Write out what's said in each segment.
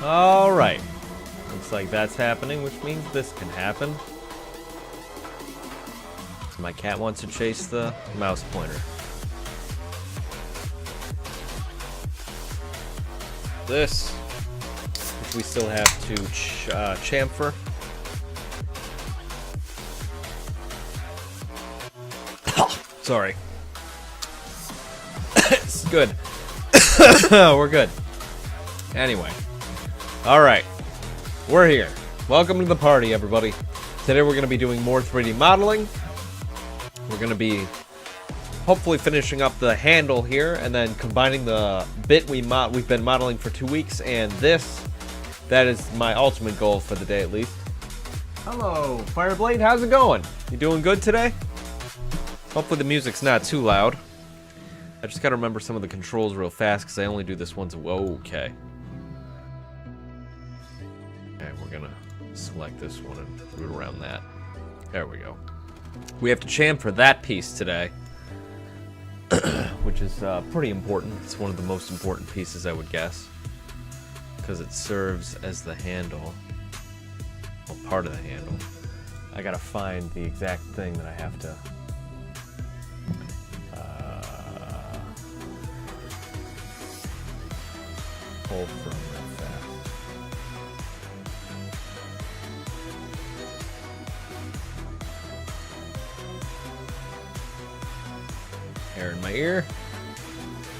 Alright. Looks like that's happening, which means this can happen. So my cat wants to chase the mouse pointer. This, which we still have to chamfer. Sorry. It's good. We're good. Anyway. Alright. We're here. Welcome to the party, everybody. Today we're going to be doing more 3D modeling. We're going to be hopefully finishing up the handle here and then combining the bit we've been modeling for 2 weeks and this. That is my ultimate goal for the day, at least. Hello, Fireblade. How's it going? You doing good today? Hopefully the music's not too loud. I just gotta remember some of the controls real fast because I only do this once. Okay. Okay, we're gonna select this one and root around that. There we go. We have to chamfer that piece today, which is pretty important. It's one of the most important pieces, I would guess, because it serves as the handle. Well, part of the handle. I gotta find the exact thing that I have to. Pull from real fast. Hair in my ear.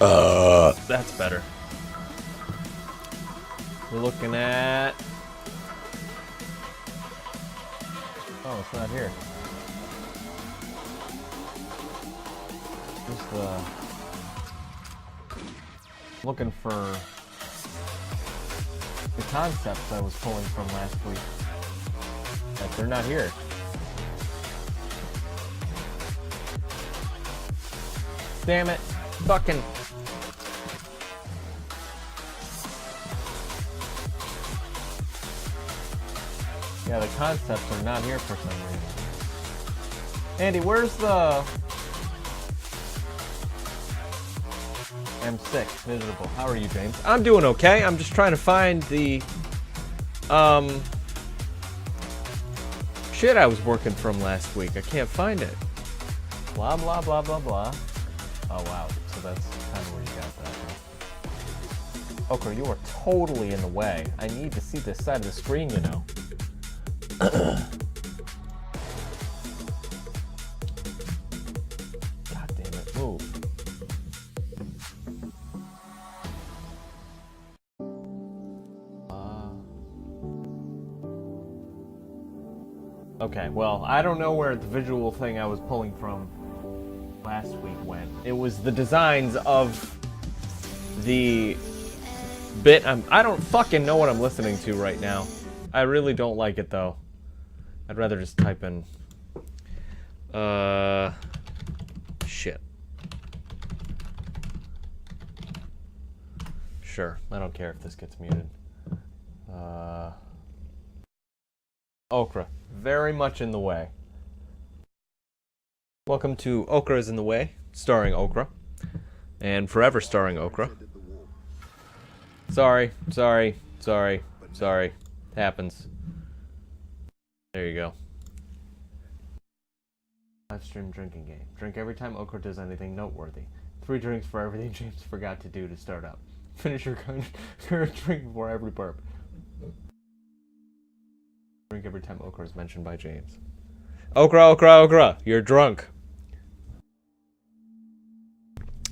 That's better. We're looking at. Oh, it's not here. Just looking for the concepts I was pulling from last week. But they're not here. Damn it. Fucking. Yeah, the concepts are not here for some reason. Andy, where's the... M6, miserable. How are you, James? I'm doing okay. I'm just trying to find the shit I was working from last week. I can't find it. Blah blah blah blah blah. Oh wow. So that's kind of where you got that, huh? Okra, you are totally in the way. I need to see this side of the screen, you know. God damn it. Move. Okay, well, I don't know where the visual thing I was pulling from last week went. It was the designs of the bit. I don't fucking know what I'm listening to right now. I really don't like it, though. I'd rather just type in... shit. Sure, I don't care if this gets muted. Okra. Very much in the way. Welcome to Okra is in the Way, starring Okra. And forever starring Okra. Sorry. Happens. There you go. Live stream drinking game. Drink every time Okra does anything noteworthy. 3 drinks for everything James forgot to do to start up. Finish your current drink before every burp. Drink every time Okra is mentioned by James. Okra, you're drunk.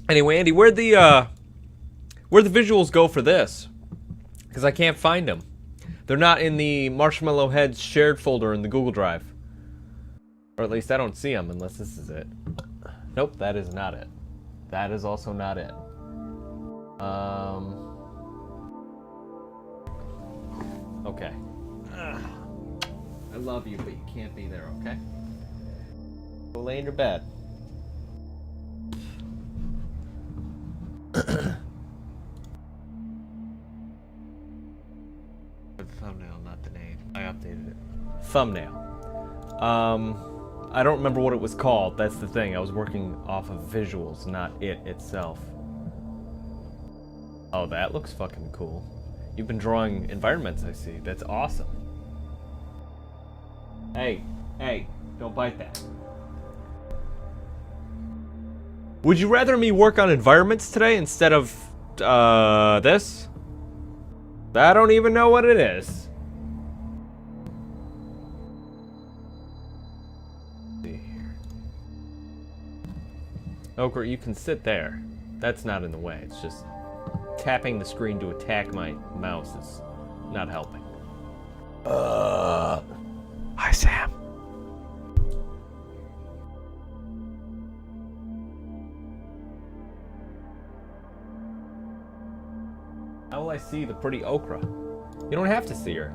Anyway, Andy, where'd the visuals go for this? Because I can't find them. They're not in the Marshmallow Heads shared folder in the Google Drive. Or at least I don't see them unless this is it. Nope, that is not it. That is also not it. Okay. I love you, but you can't be there, okay? Go lay in your bed. The thumbnail, not the name. I updated it. Thumbnail. I don't remember what it was called. That's the thing. I was working off of visuals, not it itself. Oh, that looks fucking cool. You've been drawing environments, I see. That's awesome. Hey, don't bite that. Would you rather me work on environments today instead of, this? I don't even know what it is. Let's see here. Okra, you can sit there. That's not in the way. It's just tapping the screen to attack my mouse is not helping. Hi, Sam. How will I see the pretty Okra? You don't have to see her.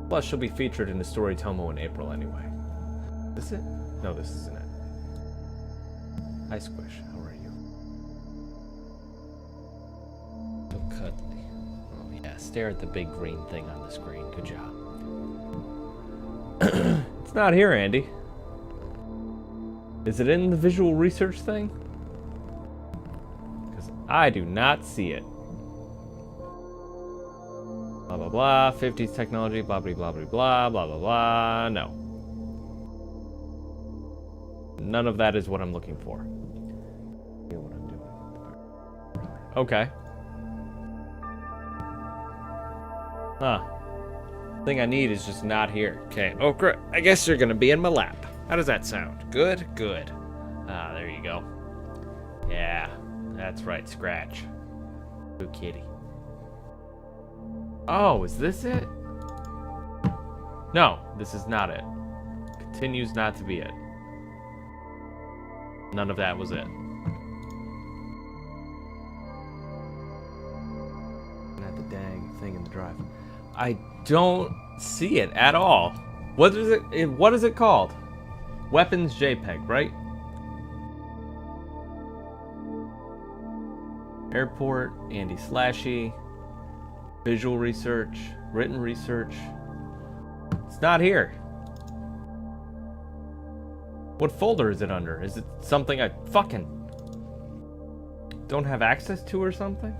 Plus, she'll be featured in the story Tomo in April anyway. Is it? No, this isn't it. Hi, Squish. How are you? So cuddly. Oh, yeah. Stare at the big green thing on the screen. Good job. It's not here, Andy. Is it in the visual research thing? Because I do not see it. Blah, blah, blah. 50s technology. Blah, blah, blah, blah, blah, blah, blah, blah. No. None of that is what I'm looking for. Hear what I'm doing. Okay. Huh. The thing I need is just not here. Okay, Okra, I guess you're gonna be in my lap. How does that sound? Good? Good. Ah, there you go. Yeah, that's right, Scratch. Good kitty. Oh, is this it? No, this is not it. Continues not to be it. None of that was it. Not the dang thing in the drive. I don't see it at all. What is it? What is it called? Weapons JPEG, right? Airport, Andy Slashy, visual research, written research. It's not here. What folder is it under? Is it something I fucking don't have access to or something?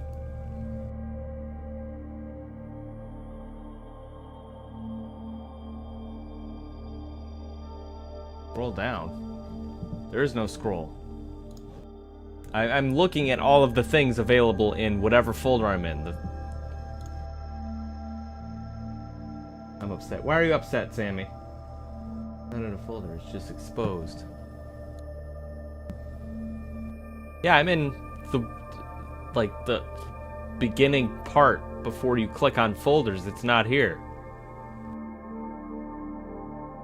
Scroll down. There is no scroll. I'm looking at all of the things available in whatever folder I'm in. I'm upset. Why are you upset, Sammy? Not in a folder, it's just exposed. Yeah, I'm in the beginning part before you click on folders. It's not here.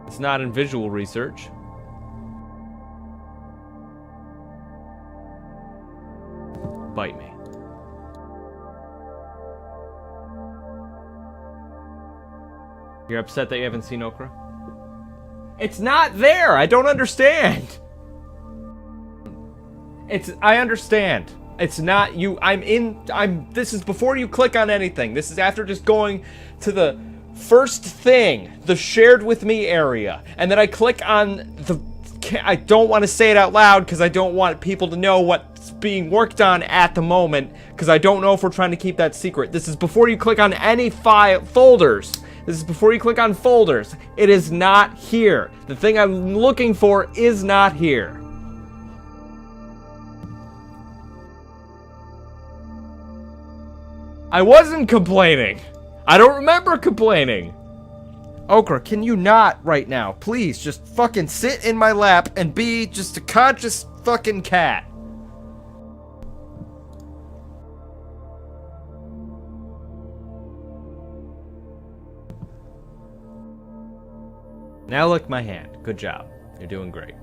It's not in visual research. Bite me. You're upset that you haven't seen Okra? It's not there! I don't understand! I understand. It's not you. This is before you click on anything. This is after just going to the first thing, the shared with me area. And then I click on I don't want to say it out loud because I don't want people to know what's being worked on at the moment, because I don't know if we're trying to keep that secret. This is before you click on any folders. This is before you click on folders. It is not here. The thing I'm looking for is not here. I wasn't complaining. I don't remember complaining. Okra, can you not right now? Please, just fucking sit in my lap and be just a conscious fucking cat. Now lick my hand. Good job. You're doing great.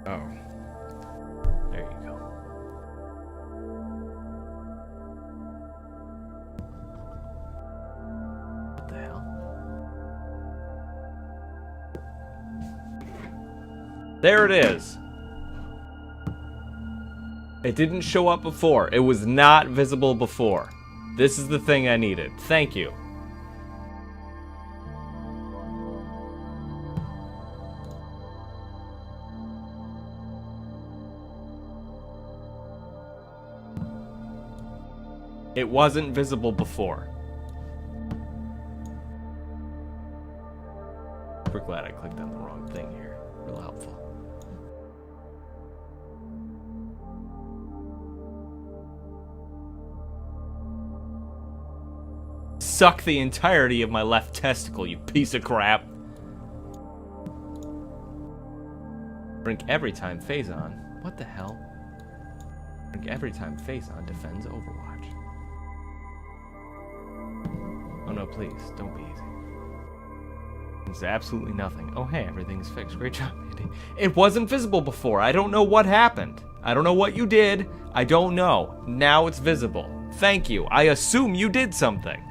Oh. There you go. What the hell? There it is. It didn't show up before. It was not visible before. This is the thing I needed. Thank you. It wasn't visible before. We're glad I clicked on the wrong thing here. Real helpful. Suck the entirety of my left testicle, you piece of crap. Drink every time Phazon. What the hell? Drink every time Phazon defends Overwatch. Oh no, please, don't be easy. It's absolutely nothing. Oh hey, everything's fixed. Great job, Andy. It wasn't visible before. I don't know what happened. I don't know what you did. I don't know. Now it's visible. Thank you. I assume you did something.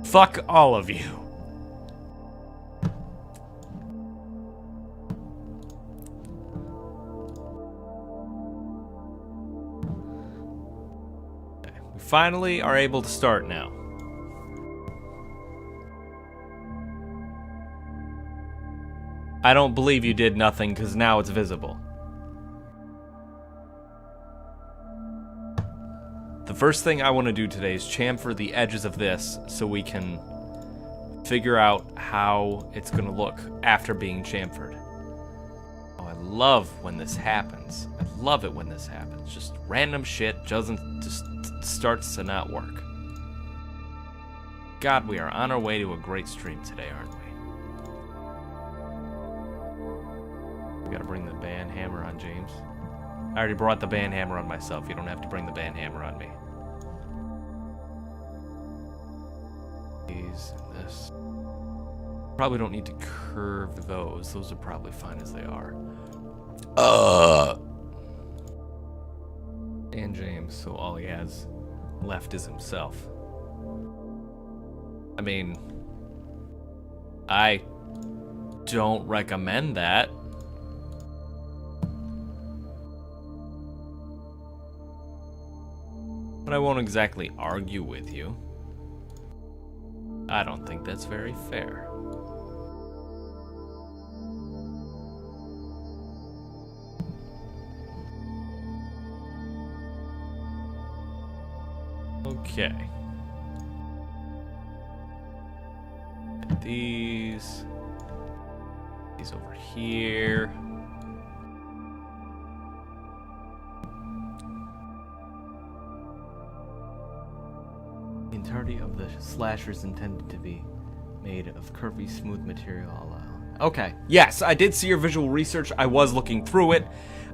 Fuck all of you. Okay, we finally are able to start now. I don't believe you did nothing because now it's visible. The first thing I want to do today is chamfer the edges of this so we can figure out how it's going to look after being chamfered. Oh, I love when this happens. I love it when this happens. Just random shit just starts to not work. God, we are on our way to a great stream today, aren't we? We gotta bring the band hammer on James. I already brought the band hammer on myself. You don't have to bring the band hammer on me. These and this. Probably don't need to curve those. Those are probably fine as they are. And James, so all he has left is himself. I mean, I don't recommend that. But I won't exactly argue with you. I don't think that's very fair. Okay. These over here. The entirety of the slasher is intended to be made of curvy, smooth material. Okay. Yes, I did see your visual research. I was looking through it.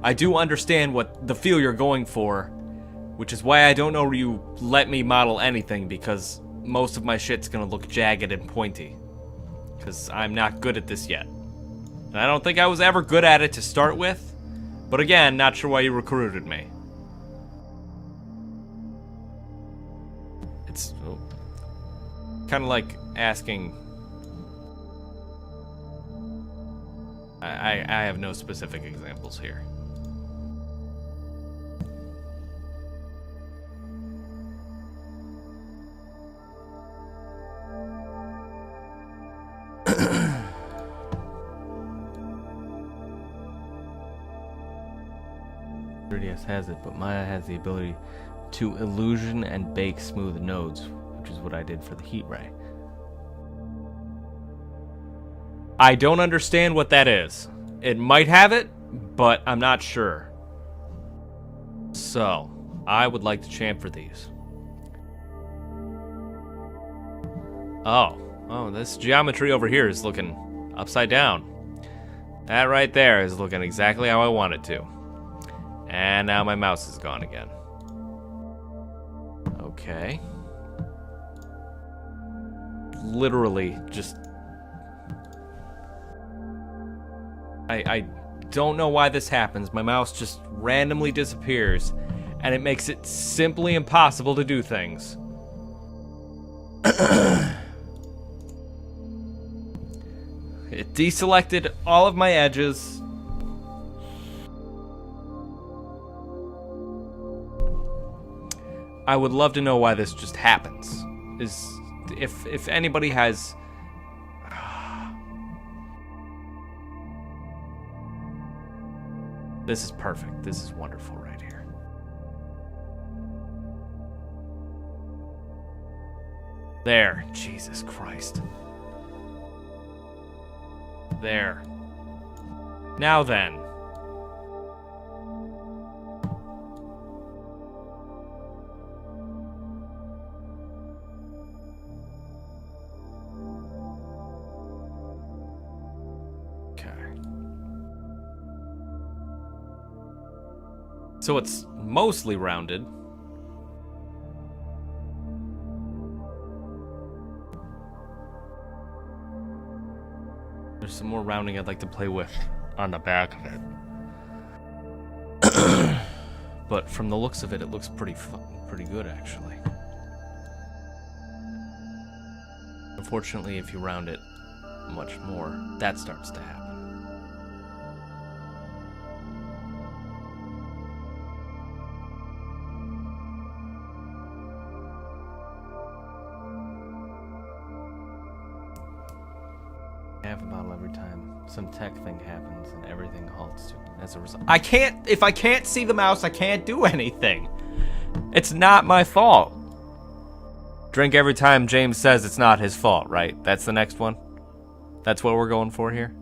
I do understand what the feel you're going for, which is why I don't know you let me model anything, because most of my shit's gonna look jagged and pointy. Because I'm not good at this yet. And I don't think I was ever good at it to start with. But again, not sure why you recruited me. It's kind of like asking... I have no specific examples here. Has it, but Maya has the ability to illusion and bake smooth nodes, which is what I did for the heat ray. I don't understand what that is. It might have it, but I'm not sure. So, I would like to chamfer these. Oh, this geometry over here is looking upside down. That right there is looking exactly how I want it to. And now my mouse is gone again. Okay. Literally just... I don't know why this happens. My mouse just randomly disappears, and it makes it simply impossible to do things. It deselected all of my edges. I would love to know why this just happens. If anybody has... This is perfect. This is wonderful right here. There. Jesus Christ. There. Now then. So it's mostly rounded. There's some more rounding I'd like to play with on the back of it. But from the looks of it, it looks pretty good, actually. Unfortunately, if you round it much more, that starts to happen. Half a bottle every time some tech thing happens and everything halts as a result. If I can't see the mouse, I can't do anything. It's not my fault. Drink every time James says it's not his fault, right? That's the next one? That's what we're going for here?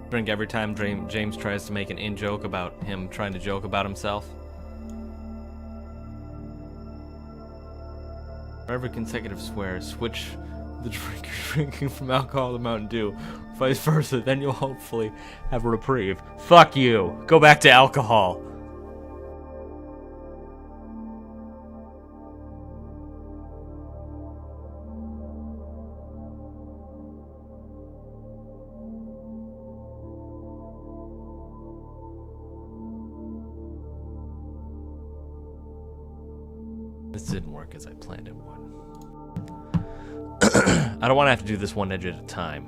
Drink every time James tries to make an in-joke about him trying to joke about himself. For every consecutive swear, switch the drink you're drinking from alcohol to Mountain Dew. Vice versa, then you'll hopefully have a reprieve. Fuck you! Go back to alcohol! This didn't work as I planned it would. I don't want to have to do this one edge at a time.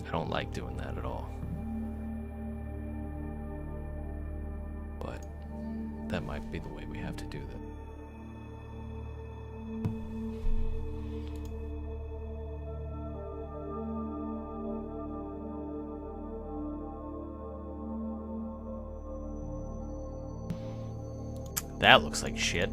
I don't like doing that at all. But that might be the way we have to do that. That looks like shit.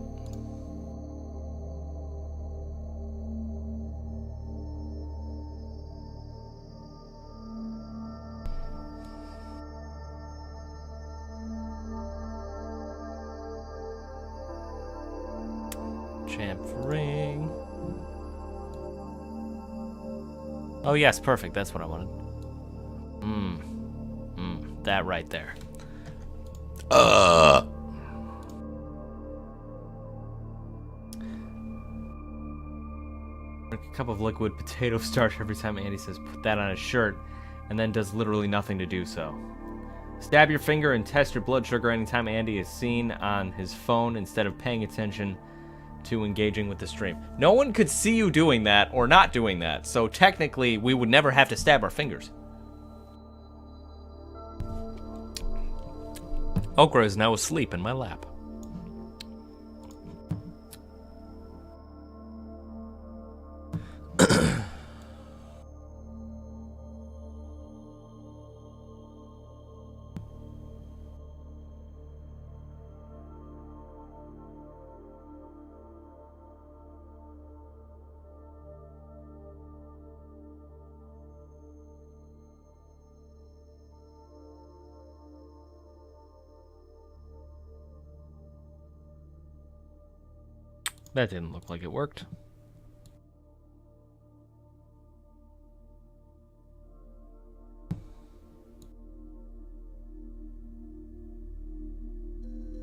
Chamfering. Oh yes, perfect. That's what I wanted. That right there. A cup of liquid potato starch every time Andy says put that on his shirt, and then does literally nothing to do so. Stab your finger and test your blood sugar anytime Andy is seen on his phone instead of paying attention to engaging with the stream. No one could see you doing that or not doing that, so technically we would never have to stab our fingers. Okra is now asleep in my lap. That didn't look like it worked.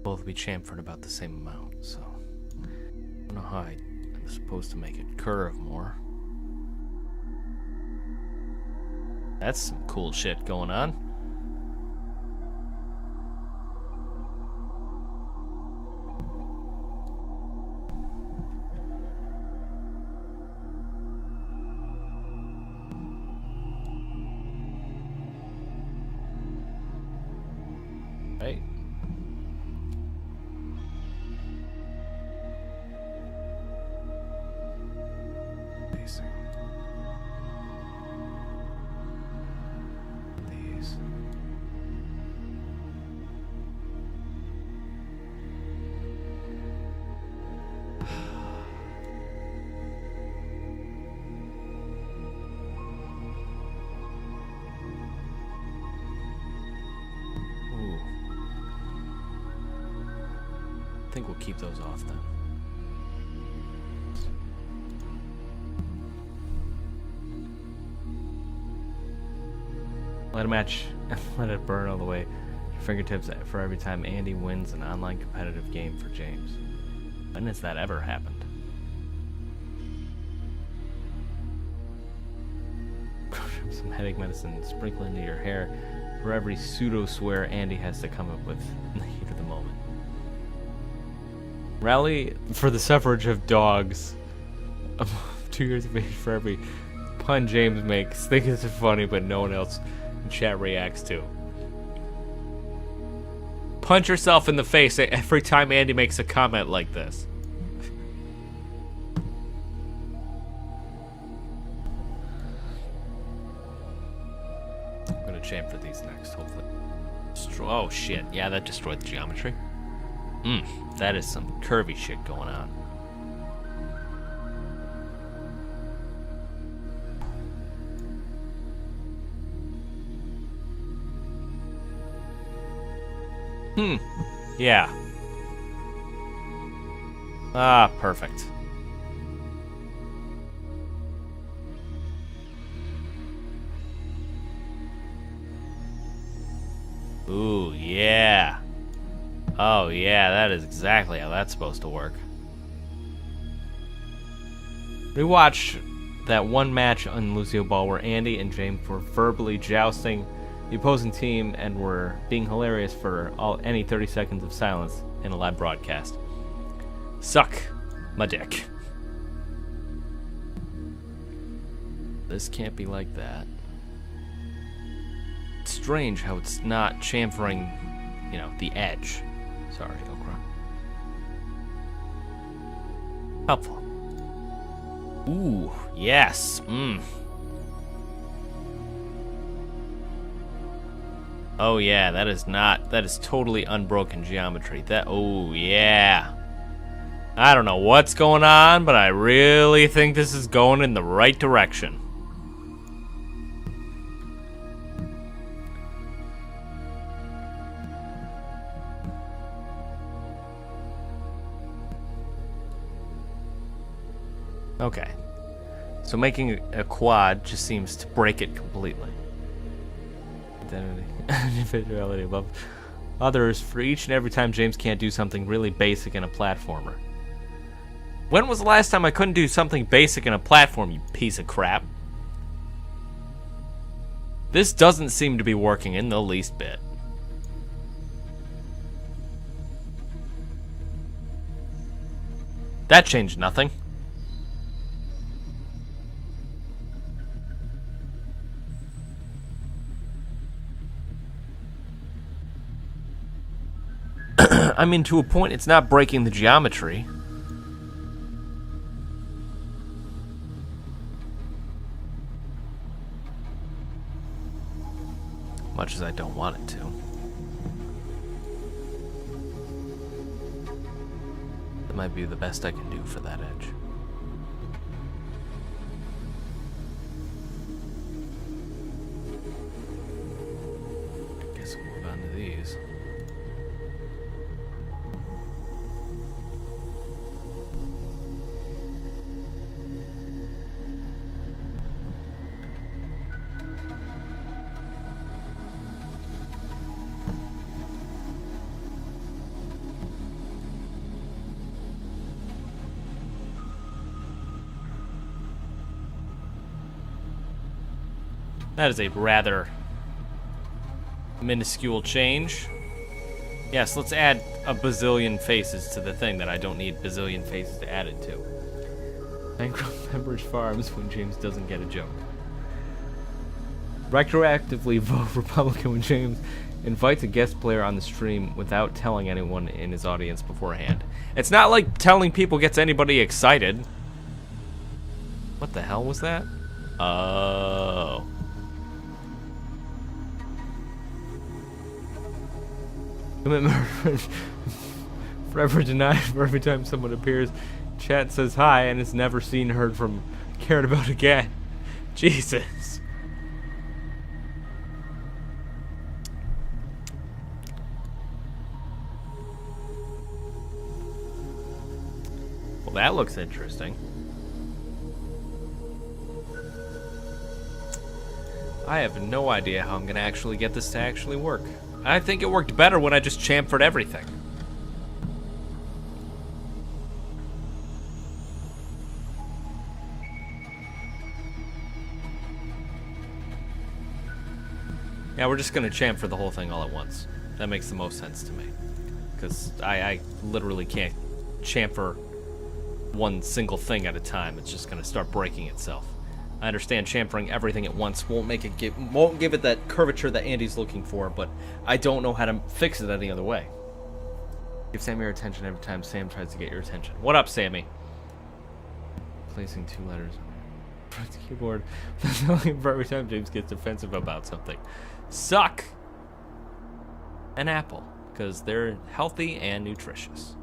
Both be chamfered about the same amount, so I don't know how I'm supposed to make it curve more. That's some cool shit going on. right? Pacing. These. I think we'll keep those off then. Let a match and let it burn all the way to your fingertips for every time Andy wins an online competitive game for James. When has that ever happened? Some headache medicine sprinkle into your hair for every pseudo swear Andy has to come up with in the heat of the moment. Rally for the suffrage of dogs. 2 years of age for every pun James makes. Think it's funny, but no one else in chat reacts to. Punch yourself in the face every time Andy makes a comment like this. I'm gonna champ for these next, hopefully. Oh shit, yeah, that destroyed the geometry. That is some curvy shit going on. Yeah. Ah, perfect. Ooh, yeah. Oh, yeah, that is exactly how that's supposed to work. We watched that one match on Lucio Ball where Andy and James were verbally jousting the opposing team and were being hilarious for any 30 seconds of silence in a live broadcast. Suck my dick. This can't be like that. It's strange how it's not chamfering, you know, the edge. Sorry, Okra. Helpful. Ooh, yes. Oh yeah, that is totally unbroken geometry. Oh yeah. I don't know what's going on, but I really think this is going in the right direction. Okay. So making a quad just seems to break it completely. Identity. Individuality above others for each and every time James can't do something really basic in a platformer. When was the last time I couldn't do something basic in a platform, you piece of crap? This doesn't seem to be working in the least bit. That changed nothing. I mean, to a point, it's not breaking the geometry. Much as I don't want it to. That might be the best I can do for that edge. Guess we'll move on to these. That is a rather minuscule change. Yes, let's add a bazillion faces to the thing that I don't need bazillion faces to add it to. Bankrupt Pembridge Farms when James doesn't get a joke. Retroactively vote Republican when James Invites a guest player on the stream without telling anyone in his audience beforehand. It's not like telling people gets anybody excited. What the hell was that? Oh. Commitment forever denied for every time someone appears. Chat says hi and is never seen, heard from, cared about again. Jesus. Well, that looks interesting. I have no idea how I'm going to actually get this to actually work. I think it worked better when I just chamfered everything. Yeah, we're just going to chamfer the whole thing all at once. That makes the most sense to me. Because I literally can't chamfer one single thing at a time. It's just going to start breaking itself. I understand chamfering everything at once won't give it that curvature that Andy's looking for, but I don't know how to fix it any other way. Give Sammy your attention every time Sam tries to get your attention. What up, Sammy? Placing 2 letters on the keyboard. That's only for every time James gets defensive about something. Suck an apple, because they're healthy and nutritious.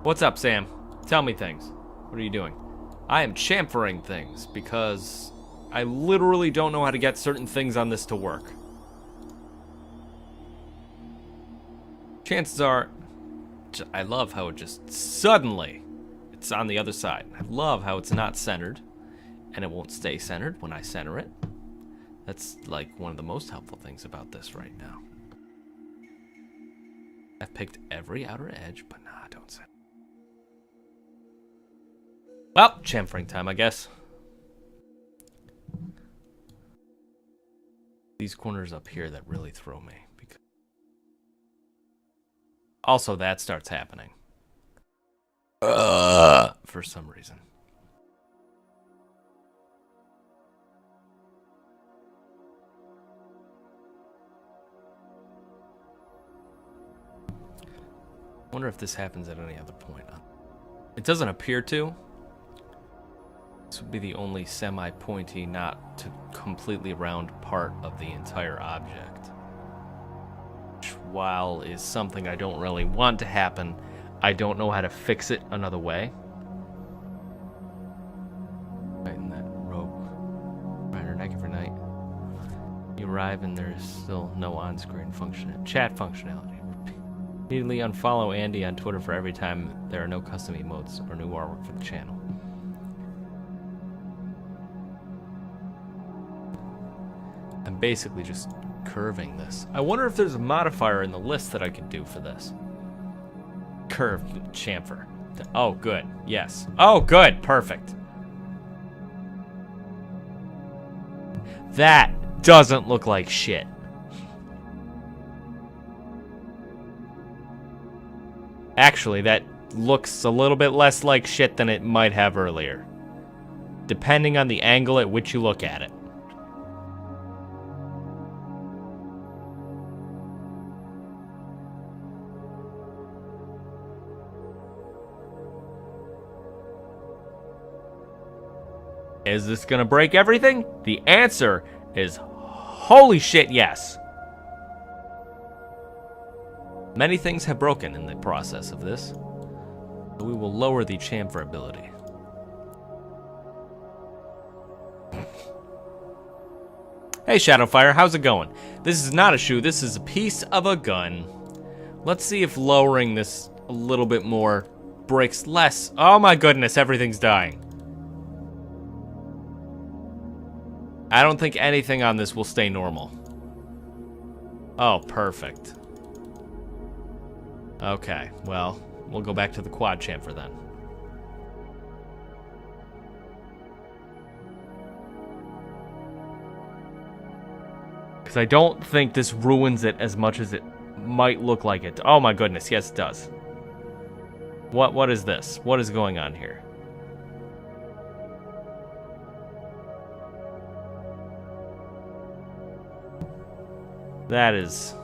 What's up, Sam? Tell me things. What are you doing? I am chamfering things because I literally don't know how to get certain things on this to work. Chances are, I love how it just suddenly, it's on the other side. I love how it's not centered, and it won't stay centered when I center it. That's like one of the most helpful things about this right now. I've picked every outer edge, but nah, don't center. Well, chamfering time, I guess. These corners up here that really throw me. Because also, that starts happening. For some reason. I wonder if this happens at any other point. It doesn't appear to. This would be the only semi-pointy, not to completely round part of the entire object. Which, while is something I don't really want to happen, I don't know how to fix it another way. Tighten that rope around her neck every night. You arrive and there's still no on-screen chat functionality. Immediately unfollow Andy on Twitter for every time there are no custom emotes or new artwork for the channel. I'm basically just curving this. I wonder if there's a modifier in the list that I could do for this. Curve chamfer. Oh, good. Yes. Oh, good. Perfect. That doesn't look like shit. Actually, that looks a little bit less like shit than it might have earlier. Depending on the angle at which you look at it. Is this gonna break everything? The answer is holy shit, yes. Many things have broken in the process of this. But we will lower the chamfer ability. Hey Shadowfire, how's it going? This is not a shoe, this is a piece of a gun. Let's see if lowering this a little bit more breaks less. Oh my goodness, everything's dying. I don't think anything on this will stay normal. Oh, perfect. Okay, well, we'll go back to the quad chamfer then. Because I don't think this ruins it as much as it might look like it. Oh my goodness, yes it does. What is this? What is going on here? That is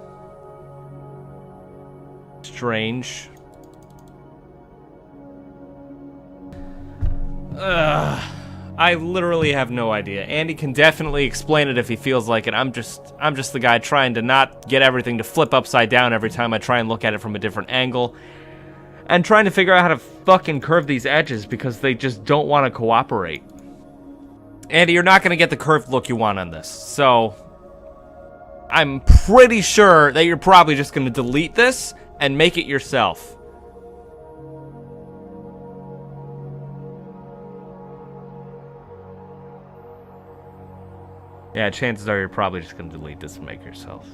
strange. I literally have no idea. Andy can definitely explain it if he feels like it. I'm just the guy trying to not get everything to flip upside down every time I try and look at it from a different angle. And trying to figure out how to fucking curve these edges because they just don't want to cooperate. Andy, you're not going to get the curved look you want on this. So, I'm pretty sure that you're probably just going to delete this and make it yourself. Yeah, chances are you're probably just going to delete this and make it yourself.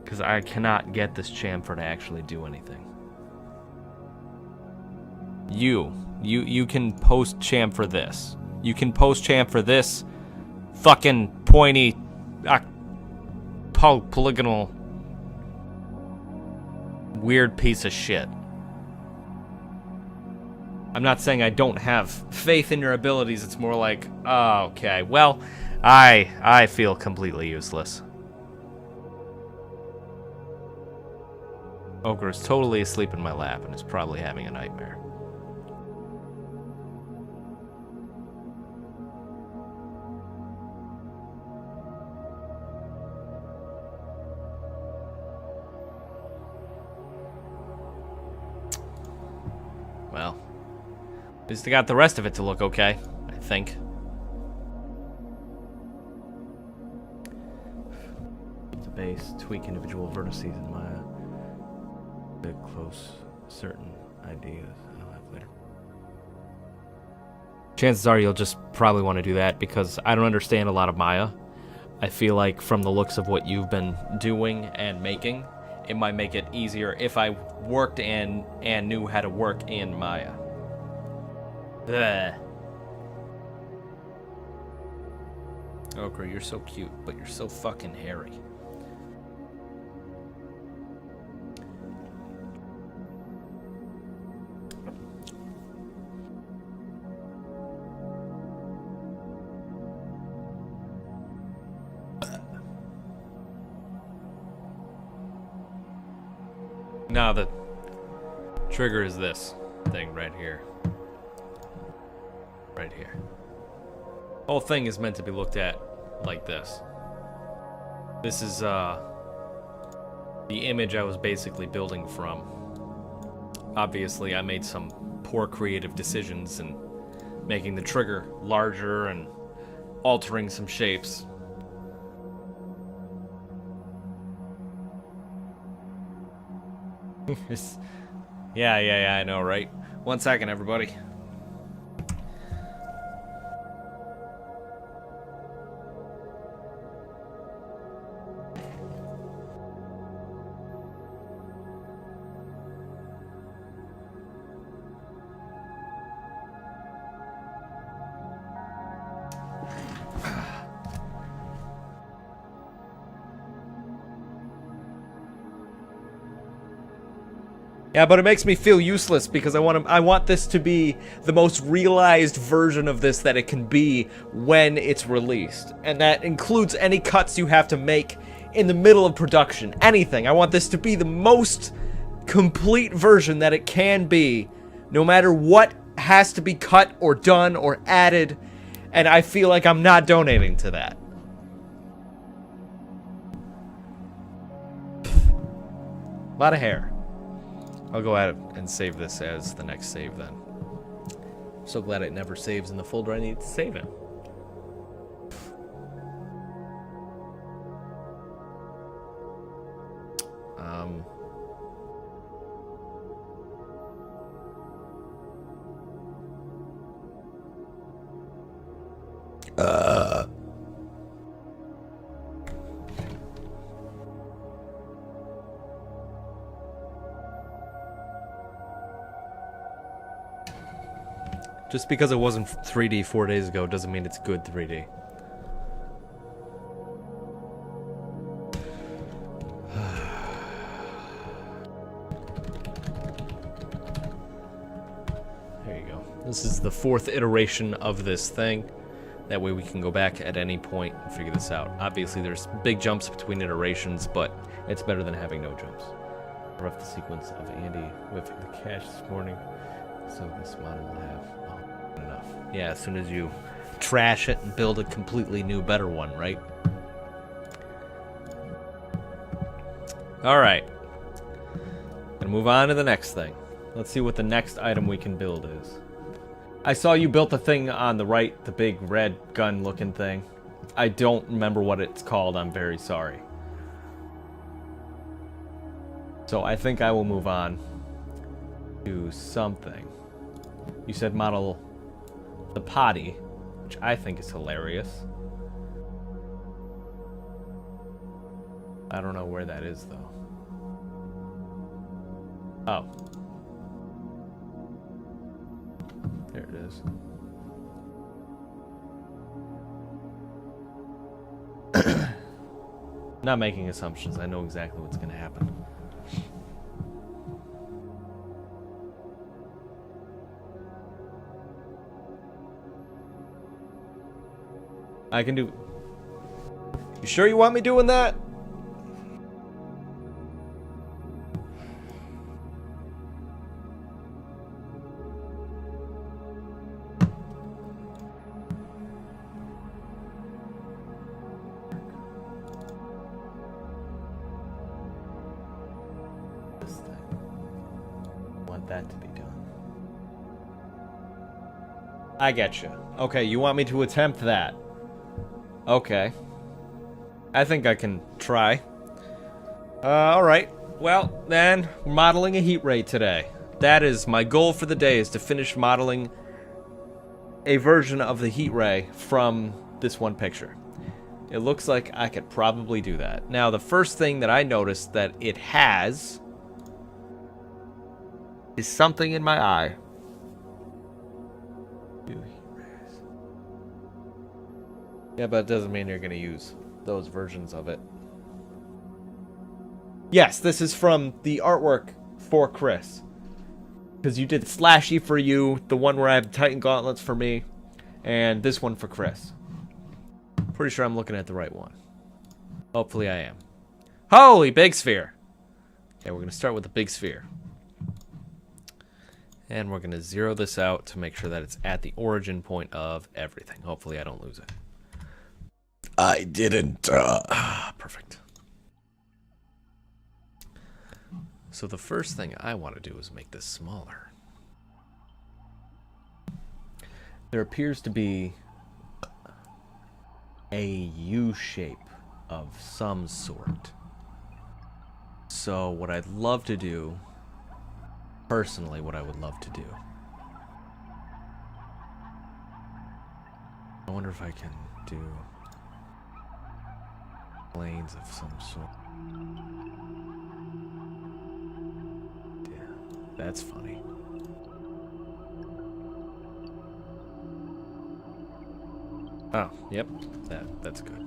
Because I cannot get this chamfer to actually do anything. You can post chamfer this. You can post chamfer this fucking pointy polygonal weird piece of shit. I'm not saying I don't have faith in your abilities. It's more like, oh, okay, well, I feel completely useless. Ogre is totally asleep in my lap and is probably having a nightmare. Well, at least I got the rest of it to look okay, I think. The base, tweak individual vertices in Maya. Bit close, certain ideas I'll have later. Chances are you'll just probably want to do that because I don't understand a lot of Maya. I feel like from the looks of what you've been doing and making, it might make it easier if I worked and knew how to work in Maya. Bleh. Okra, you're so cute, but you're so fucking hairy. Now the trigger is this thing right here. Right here. Whole thing is meant to be looked at like this. This is the image I was basically building from. Obviously, I made some poor creative decisions in making the trigger larger and altering some shapes. Yeah, I know, right? 1 second, everybody. Yeah, but it makes me feel useless because I want this to be the most realized version of this that it can be when it's released. And that includes any cuts you have to make in the middle of production. Anything. I want this to be the most complete version that it can be, no matter what has to be cut or done or added. And I feel like I'm not donating to that. A lot of hair. I'll go ahead and save this as the next save then. I'm so glad it never saves in the folder I need to save it. Just because it wasn't 3D 4 days ago doesn't mean it's good 3D. There you go. This is the 4th iteration of this thing. That way we can go back at any point and figure this out. Obviously, there's big jumps between iterations, but it's better than having no jumps. Rough the sequence of Andy whiffing the cash this morning, so this model will have enough. Yeah, as soon as you trash it and build a completely new, better one, right? All right. Gonna move on to the next thing. Let's see what the next item we can build is. I saw you built the thing on the right, the big red gun looking thing. I don't remember what it's called, I'm very sorry. So I think I will move on to something. You said model the potty, which I think is hilarious. I don't know where that is though. Oh. There it is. Not making assumptions. I know exactly what's going to happen. I can do... You sure you want me doing that? That to be done. I get you. Okay, you want me to attempt that? Okay. I think I can try. Alright. Well, then, we're modeling a heat ray today. That is my goal for the day, is to finish modeling a version of the heat ray from this one picture. It looks like I could probably do that. Now, the first thing that I noticed that it has is something in my eye. Yeah, but it doesn't mean you're going to use those versions of it. Yes, this is from the artwork for Chris. Because you did Slashy for you, the one where I have Titan Gauntlets for me, and this one for Chris. Pretty sure I'm looking at the right one. Hopefully I am. Holy, big sphere! Okay, we're going to start with the big sphere. And we're going to zero this out to make sure that it's at the origin point of everything. Hopefully I don't lose it. I didn't. Perfect. So the first thing I want to do is make this smaller. There appears to be a U shape of some sort. So what I'd love to do, personally, what I would love to do, I wonder if I can do planes of some sort. Yeah, that's funny. Oh, yep, that's good.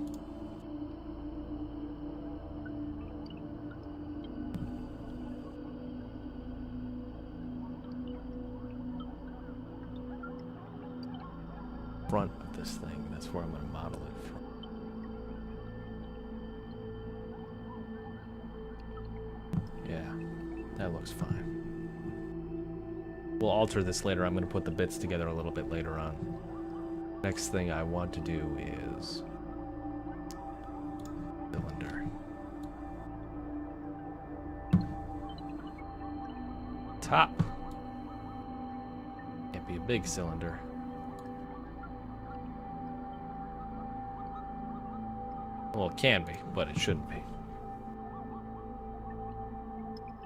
Front of this thing, that's where I'm going to model it from. Yeah, that looks fine. We'll alter this later. I'm going to put the bits together a little bit later on. Next thing I want to do is cylinder. Top. Can't be a big cylinder. Well, it can be, but it shouldn't be.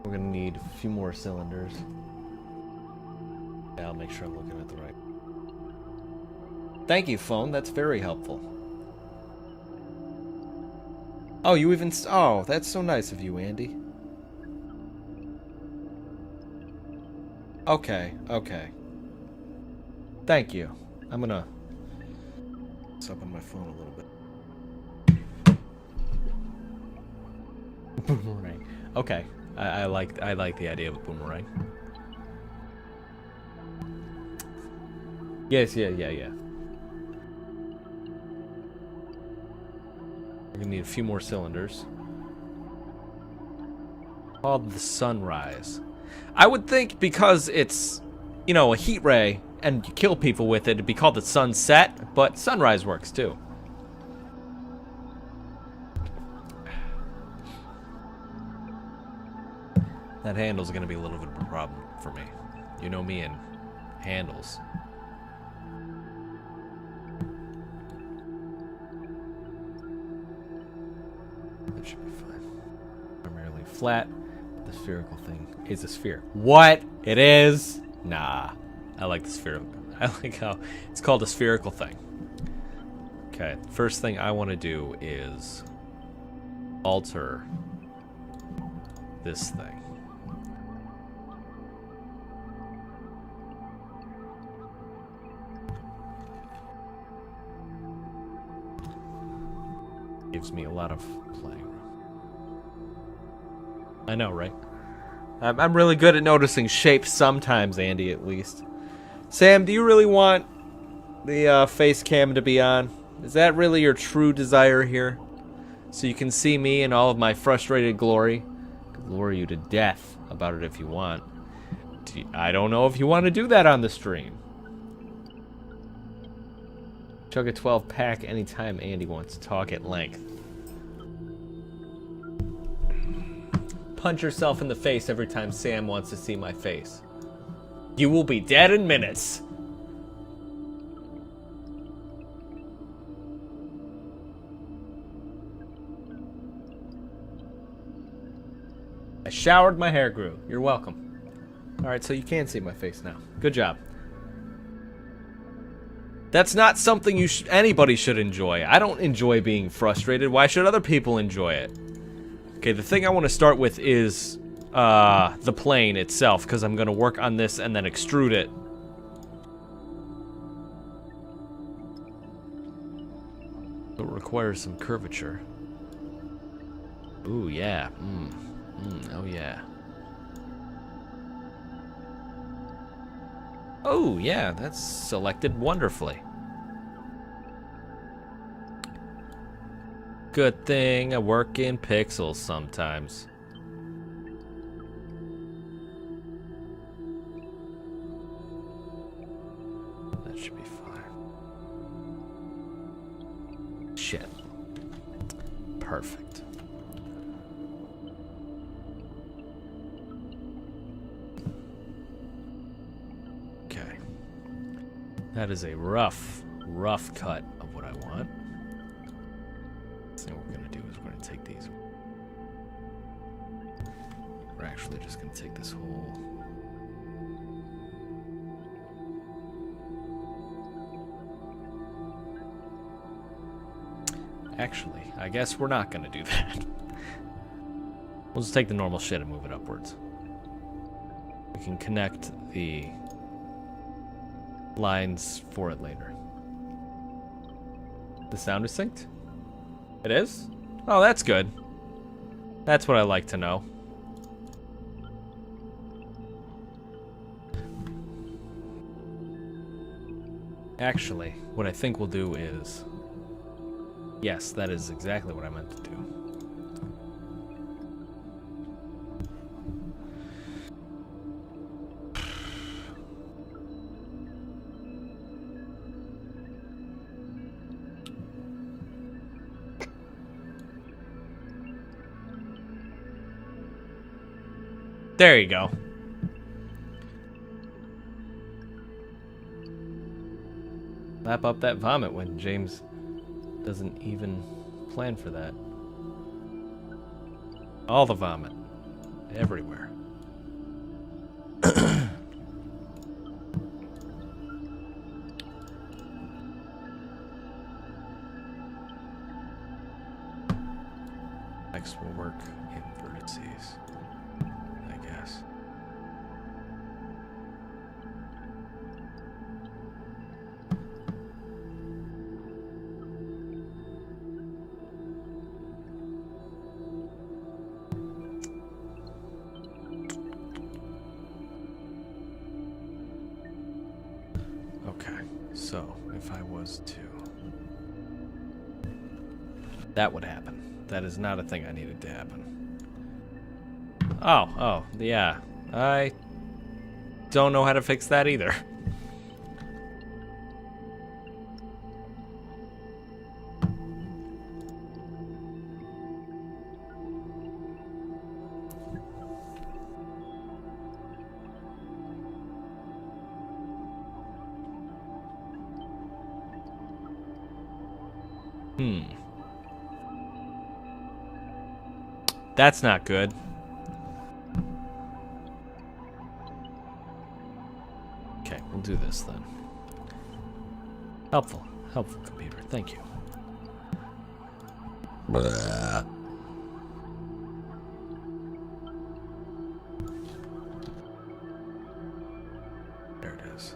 We're gonna need a few more cylinders. Yeah, I'll make sure I'm looking at the right. Thank you, phone. That's very helpful. Oh, you even... Oh, that's so nice of you, Andy. Okay, okay. Thank you. I'm gonna... It's up on my phone a little bit. Boomerang. Okay. I like the idea of a boomerang. Yes, yeah. We're gonna need a few more cylinders. Called the Sunrise. I would think because it's, you know, a heat ray and you kill people with it, it'd be called the Sunset, but Sunrise works too. That handle's gonna be a little bit of a problem for me. You know me and handles. That should be fine. Primarily flat. The spherical thing is a sphere. What? It is? Nah. I like the spherical. I like how it's called a spherical thing. Okay. First thing I want to do is alter this thing. Gives me a lot of playing room. I know, right? I'm really good at noticing shapes sometimes, Andy, at least. Sam, do you really want the face cam to be on? Is that really your true desire here? So you can see me in all of my frustrated glory? I could lure you to death about it if you want. I don't know if you want to do that on the stream. Chug a 12-pack anytime Andy wants to talk at length. Punch yourself in the face every time Sam wants to see my face. You will be dead in minutes. I showered, my hair grew. You're welcome. Alright, so you can see my face now. Good job. That's not something anybody should enjoy. I don't enjoy being frustrated. Why should other people enjoy it? Okay, the thing I want to start with is the plane itself, because I'm going to work on this and then extrude it. It requires some curvature. Ooh, yeah. Oh, yeah. Oh, yeah, that's selected wonderfully. Good thing I work in pixels sometimes. That should be fine. Shit. Perfect. Okay. That is a rough cut of what I want. What we're going to do is we're going to take these. We're actually just going to take this whole. Actually, I guess we're not going to do that. We'll just take the normal shit and move it upwards. We can connect the lines for it later. The sound is synced? It is? Oh, that's good. That's what I like to know. Actually, what I think we'll do is... Yes, that is exactly what I meant to do. There you go. Lap up that vomit when James doesn't even plan for that. All the vomit. Everywhere. Next we'll work in vertices, I guess. Okay, so if I was to That would happen. That is not a thing I needed to happen. Oh, yeah. I don't know how to fix that either. That's not good. Okay, we'll do this then. Helpful computer, thank you. Blah. There it is.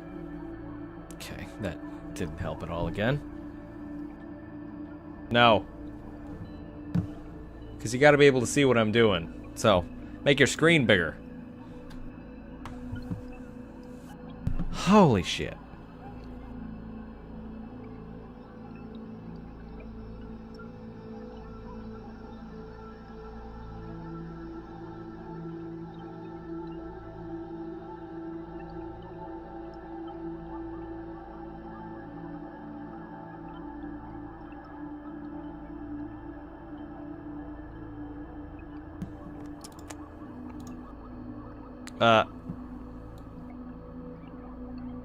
Okay, that didn't help at all again. No. Because you gotta be able to see what I'm doing. So, make your screen bigger. Holy shit.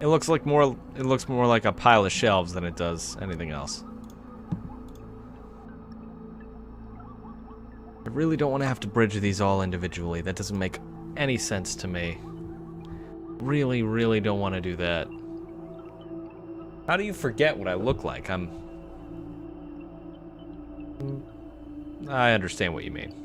It looks more like a pile of shelves than it does anything else. I really don't want to have to bridge these all individually. That doesn't make any sense to me. Really, really don't want to do that. How do you forget what I look like? I understand what you mean.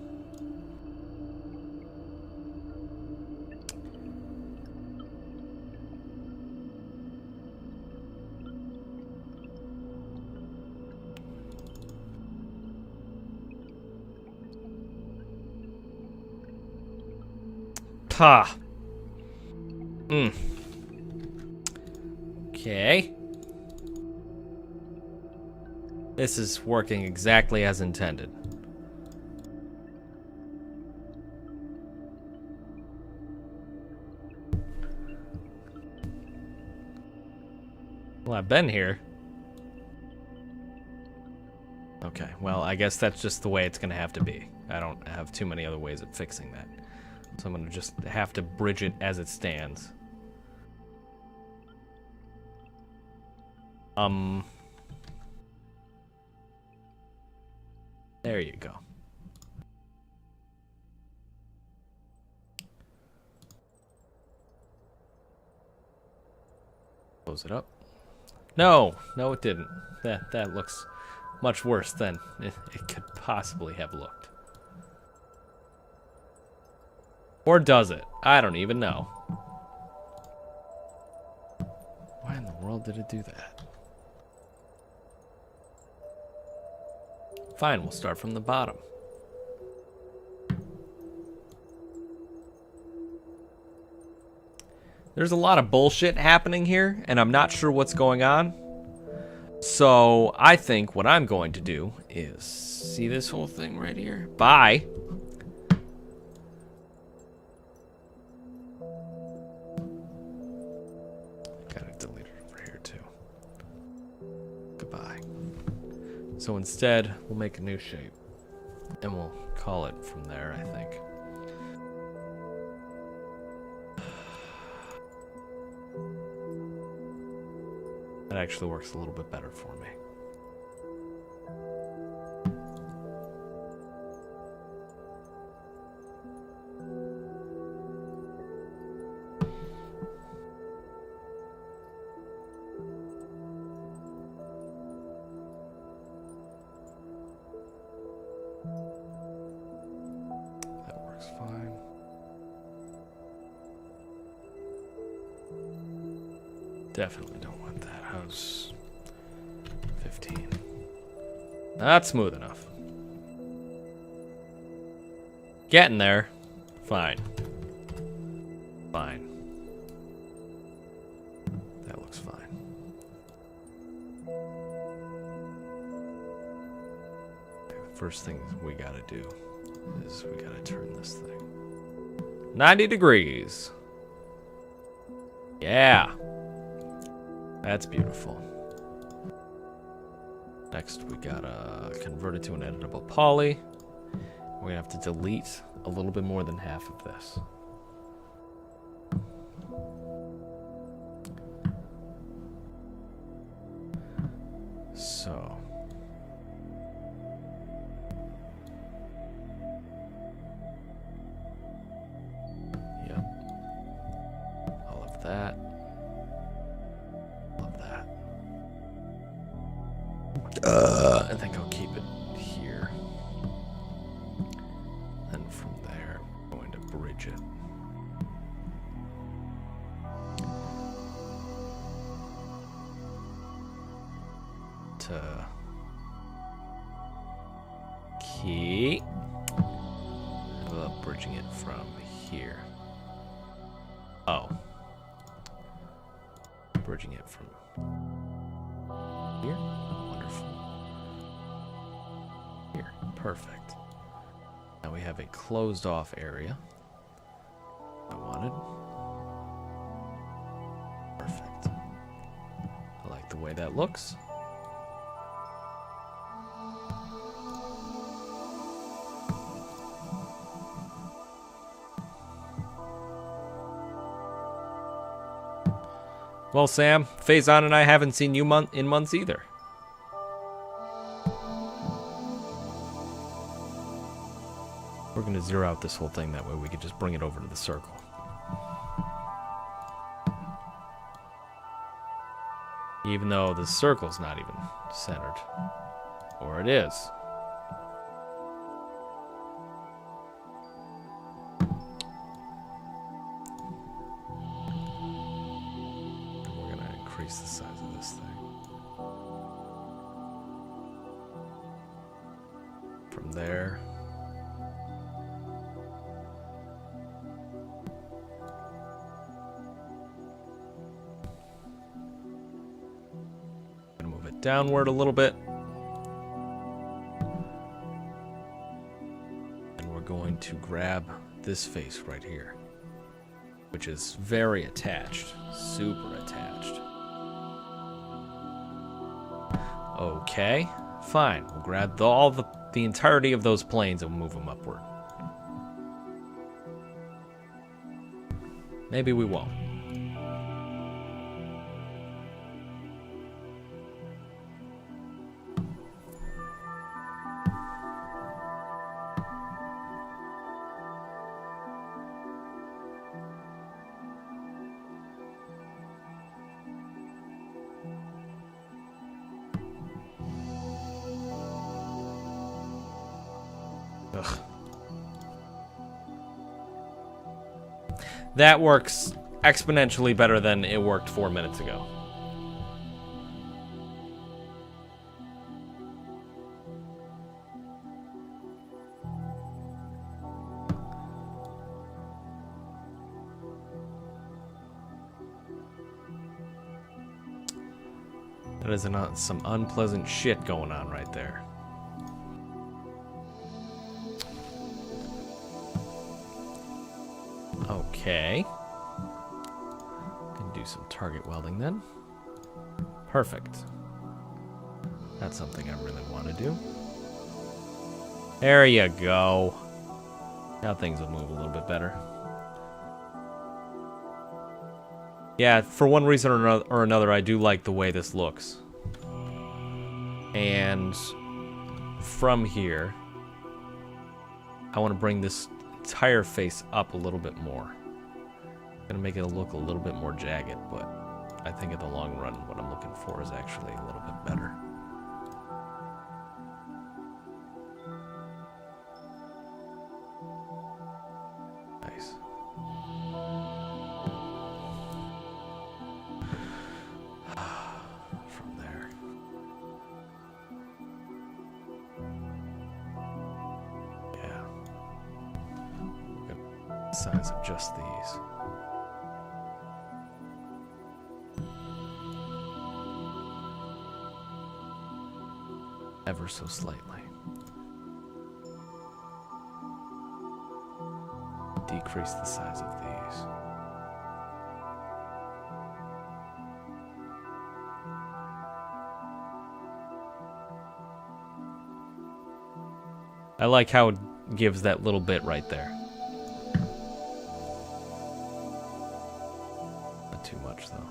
Ha. Okay. This is working exactly as intended. Well, I've been here. Okay, well, I guess that's just the way it's gonna have to be. I don't have too many other ways of fixing that. So I'm gonna just have to bridge it as it stands. There you go. Close it up. No, it didn't. That looks much worse than it could possibly have looked. Or does it? I don't even know. Why in the world did it do that? Fine, we'll start from the bottom. There's a lot of bullshit happening here, and I'm not sure what's going on. So I think what I'm going to do is see this whole thing right here? Bye. So instead, we'll make a new shape, and we'll call it from there, I think. That actually works a little bit better for me. Fine. Definitely don't want that. How's 15? Not smooth enough. Getting there. Fine. Fine. That looks fine. first thing we gotta do is we gotta turn this thing 90 degrees. Yeah. That's beautiful. Next, we gotta convert it to an editable poly. We're gonna have to delete a little bit more than half of this. So. Yep. All of that. All of that. I think I'll keep it here. And from there, I'm going to bridge it. To key. How about bridging it from here? Oh. Bridging it from here? Wonderful. Here. Perfect. Now we have a closed off area. I wanted. Perfect. I like the way that looks. Well, Sam, Faison and I haven't seen you in months either. We're going to zero out this whole thing, that way we could just bring it over to the circle. Even though the circle's not even centered. Or it is. Increase the size of this thing. From there. I'm gonna move it downward a little bit. And we're going to grab this face right here, which is very attached, super attached. Okay, fine. We'll grab the entirety of those planes and move them upward. Maybe we won't. Ugh. That works exponentially better than it worked 4 minutes ago. That is some unpleasant shit going on right there. Okay. Can do some target welding then. Perfect. That's something I really want to do. There you go. Now things will move a little bit better. Yeah, for one reason or another, I do like the way this looks. And from here, I want to bring this entire face up a little bit more. I'm gonna make it look a little bit more jagged, but I think in the long run, what I'm looking for is actually a little bit better. Nice. From there. Yeah. We're gonna size of just these. Ever so slightly. decrease the size of these. I like how it gives that little bit right there. Not too much, though.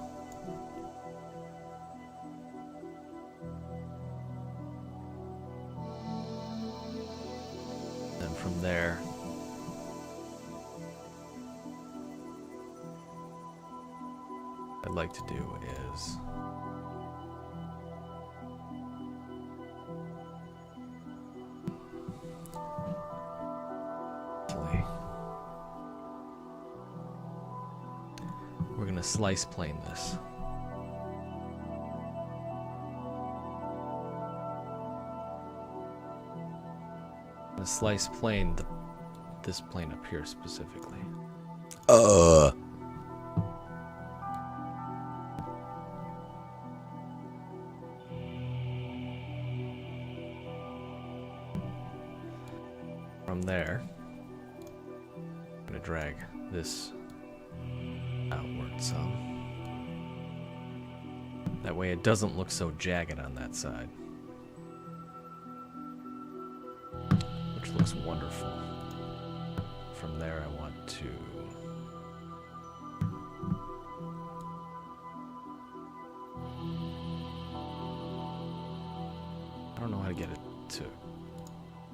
Then from there, what I'd like to do is we're gonna slice plane this. The slice plane, this plane up here specifically. From there, I'm gonna drag this outward some. That way it doesn't look so jagged on that side. Which looks wonderful. From there I want to I don't know how to get it to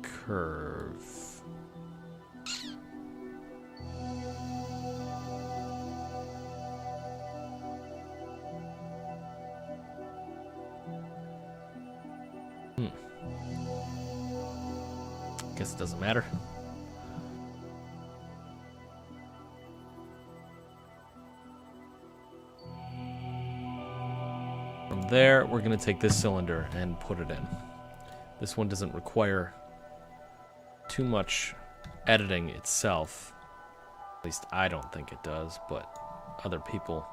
curve. Guess it doesn't matter. From there, we're going to take this cylinder and put it in. This one doesn't require too much editing itself. At least I don't think it does, but other people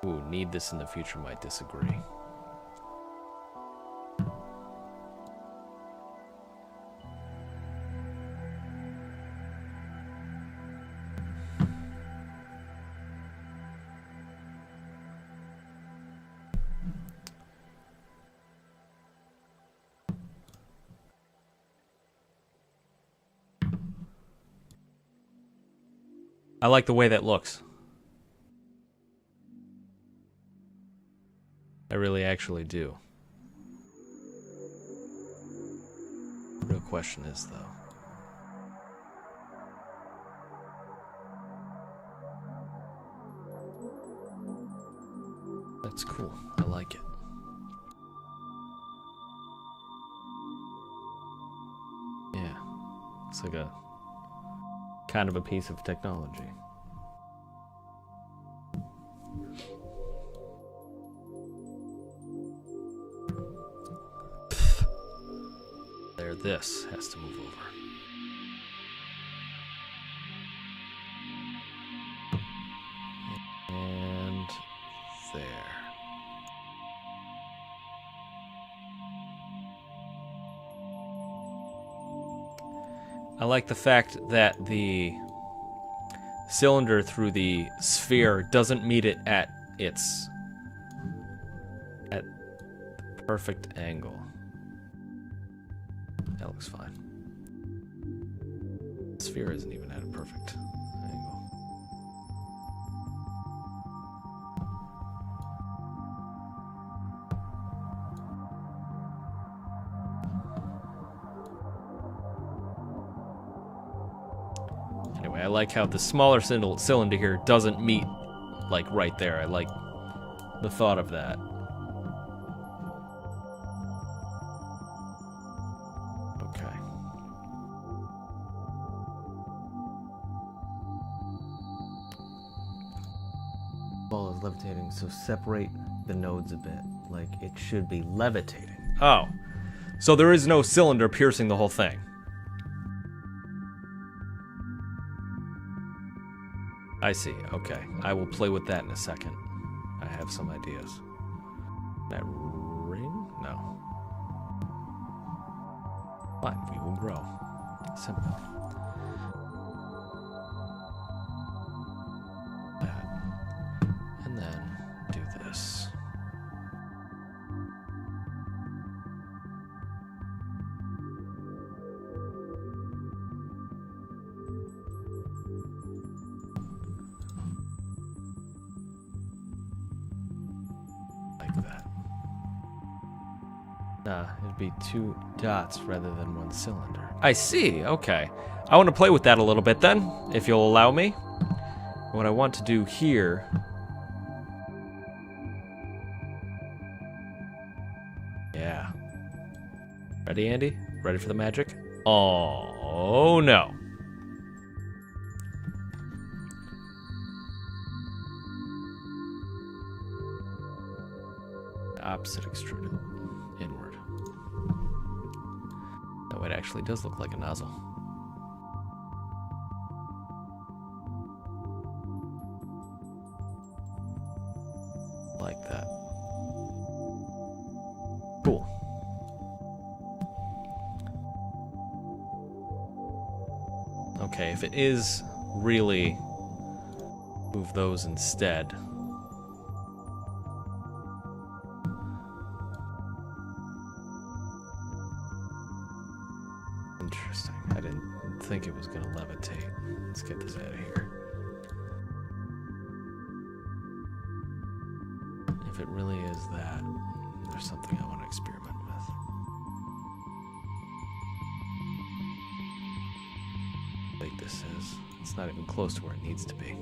who need this in the future might disagree. I like the way that looks. I really actually do. The real question is, though, that's cool. I like it. Yeah. It's like a kind of a piece of technology. There, this has to move over. And there. I like the fact that the cylinder through the sphere doesn't meet it at the perfect angle. That looks fine. The sphere isn't even at a perfect angle. Anyway, I like how the smaller cylinder here doesn't meet, like, right there. I like the thought of that. Okay. Ball is levitating, so separate the nodes a bit, like it should be levitating. Oh, so there is no cylinder piercing the whole thing. I see, okay. I will play with that in a second. I have some ideas. That ring? No. Fine, we will grow. Simple. Nah, it'd be 2 dots rather than 1 cylinder. I see, okay. I want to play with that a little bit then, if you'll allow me. What I want to do here... Yeah. Ready, Andy? Ready for the magic? Oh no. Opposite extruded. Inward. Oh, it actually does look like a nozzle. Like that. Cool. Okay, if it is really move those instead. Interesting. I didn't think it was going to levitate. Let's get this out of here. If it really is that, there's something I want to experiment with. Like this is. It's not even close to where it needs to be.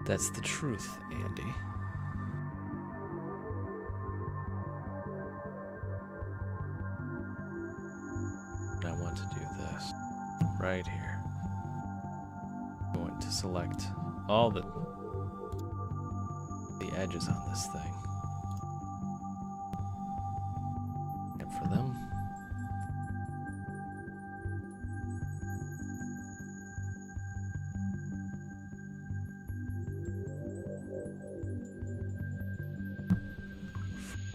That's the truth, Andy. But I want to do this right here. I'm going to select all the edges on this thing. And for them,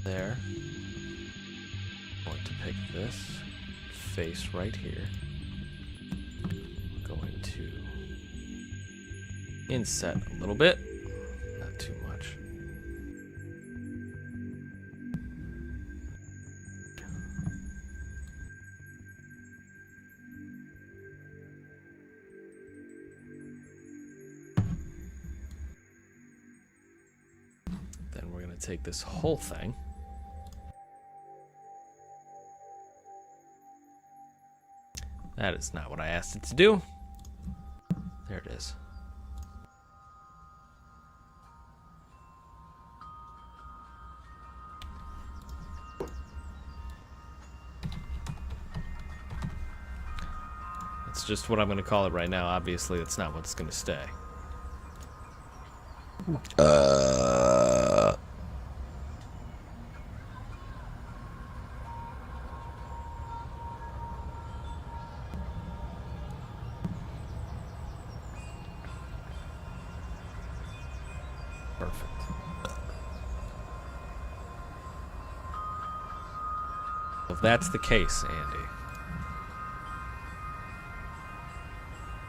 there. I'm going to pick this face right here. I'm going to inset a little bit, not too much. Then we're going to take this whole thing. That is not what I asked it to do. There it is. It's just what I'm going to call it right now. Obviously, that's not what's going to stay. Perfect. If that's the case, Andy,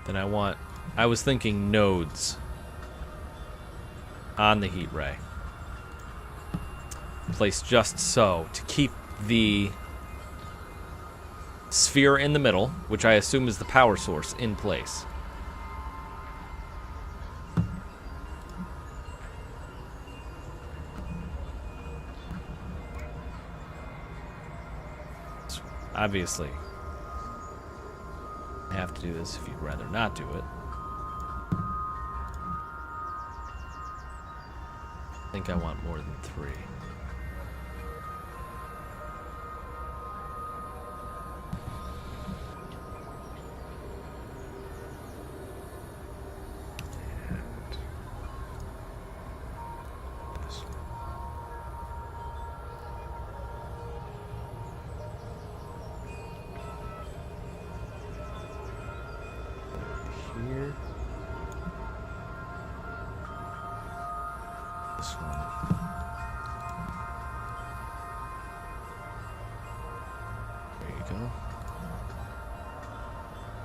then I was thinking nodes on the heat ray. Placed just so to keep the sphere in the middle, which I assume is the power source, in place. Obviously, I have to do this if you'd rather not do it. I think I want more than 3. Here. This one. There you go.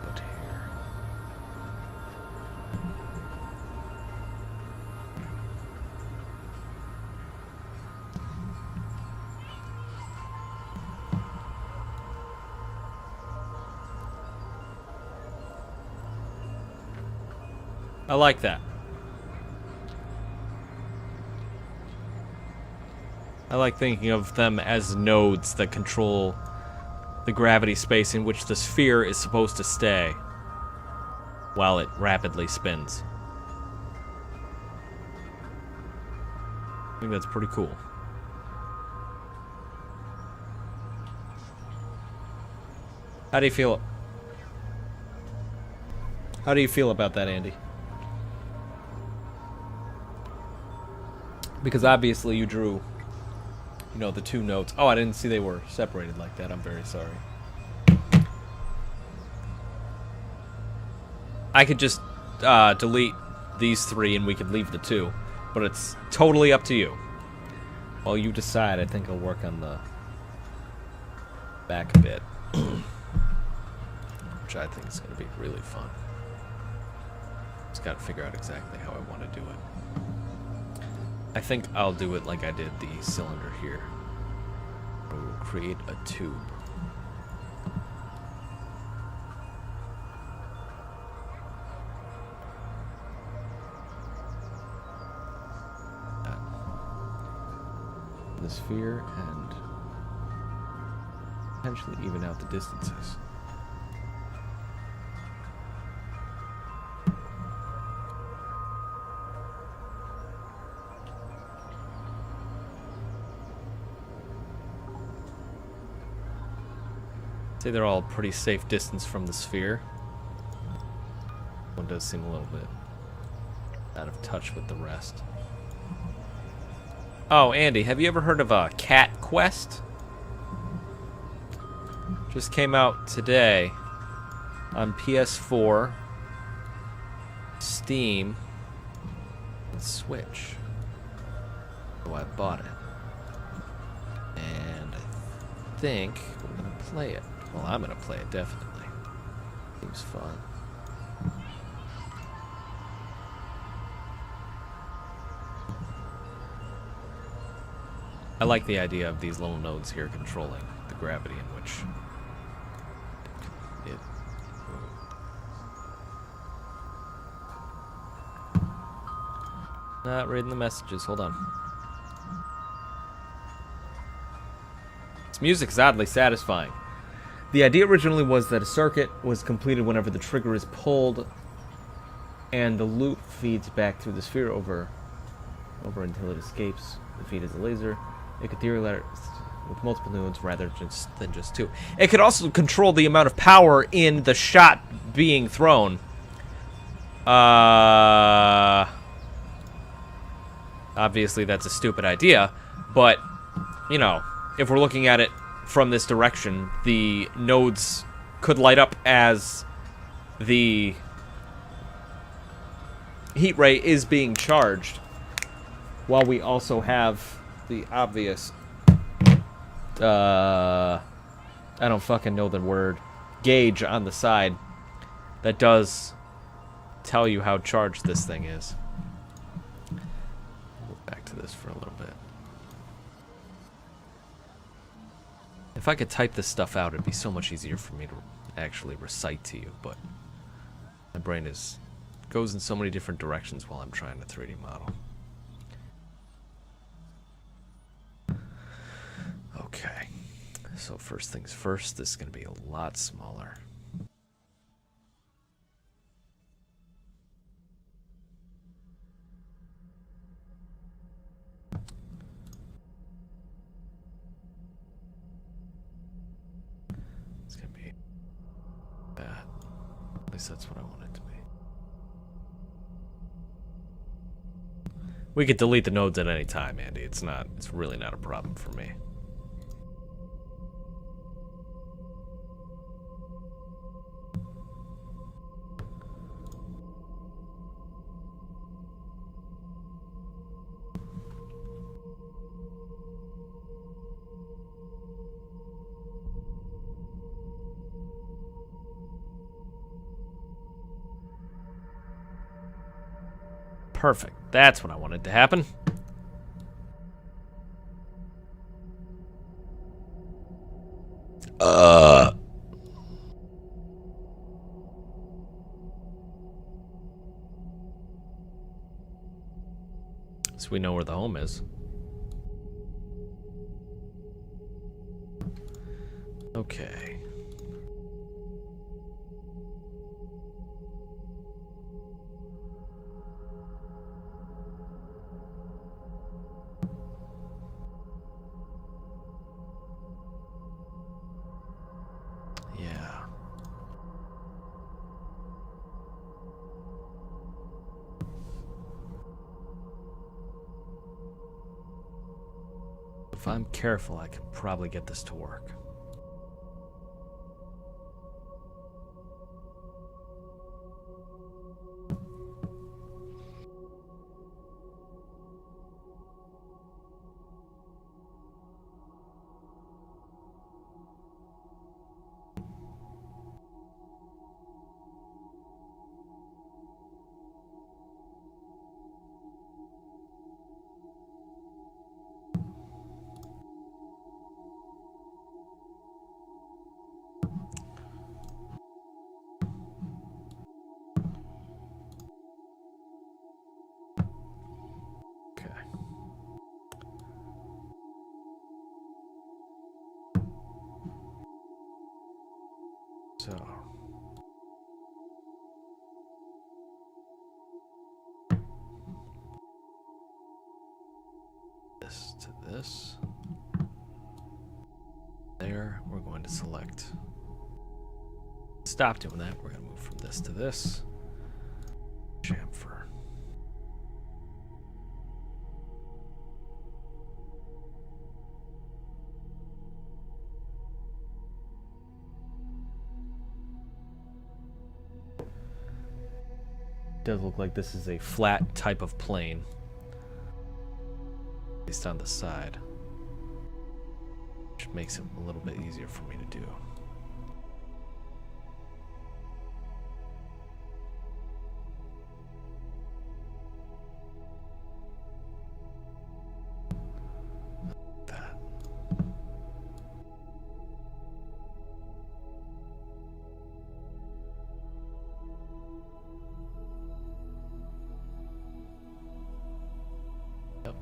Put here. I like that. I like thinking of them as nodes that control the gravity space in which the sphere is supposed to stay while it rapidly spins. I think that's pretty cool. How do you feel? How do you feel about that, Andy? Because obviously you drew, you know, the two notes. Oh, I didn't see they were separated like that. I'm very sorry. I could just delete these three and we could leave the two, but it's totally up to you. Well, you decide. I think I'll work on the back a bit, which I think is going to be really fun. Just got to figure out exactly how I want to do it. I think I'll do it like I did the cylinder here. We'll create a tube. The sphere and potentially even out the distances. Say they're all pretty safe distance from the sphere. One does seem a little bit out of touch with the rest. Oh, Andy, have you ever heard of a Cat Quest? Just came out today on PS4, Steam, and Switch. So I bought it. And I think we're gonna play it. Well, I'm gonna play it, definitely. Seems fun. I like the idea of these little nodes here controlling the gravity in which it Not reading the messages, hold on. This music is oddly satisfying. The idea originally was that a circuit was completed whenever the trigger is pulled and the loop feeds back through the sphere over until it escapes the feed as a laser. It could theorize with multiple nodes rather than just two. It could also control the amount of power in the shot being thrown. Obviously that's a stupid idea, but, you know, if we're looking at it from this direction, the nodes could light up as the heat ray is being charged, while we also have the obvious, I don't fucking know the word, gauge on the side that does tell you how charged this thing is. Go back to this for a little bit. If I could type this stuff out, it'd be so much easier for me to actually recite to you, but my brain goes in so many different directions while I'm trying to 3D model. Okay, so first things first, this is going to be a lot smaller. It's going to be that. At least that's what I want it to be. We could delete the nodes at any time, Andy. It's really not a problem for me. Perfect. That's what I wanted to happen. So we know where the home is. Okay. Yeah. If I'm careful, I can probably get this to work. So this to this. There, we're going to select. Stop doing that. We're going to move from this to this. Chamfer. Does look like this is a flat type of plane, based on the side, which makes it a little bit easier for me to do. That. Yep.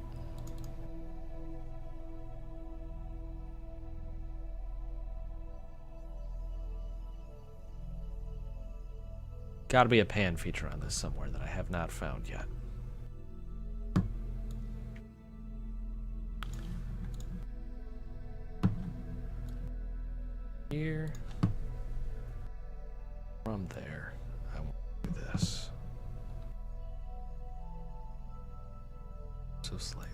Gotta be a pan feature on this somewhere that I have not found yet. Here. From there, I want to do this. So slightly.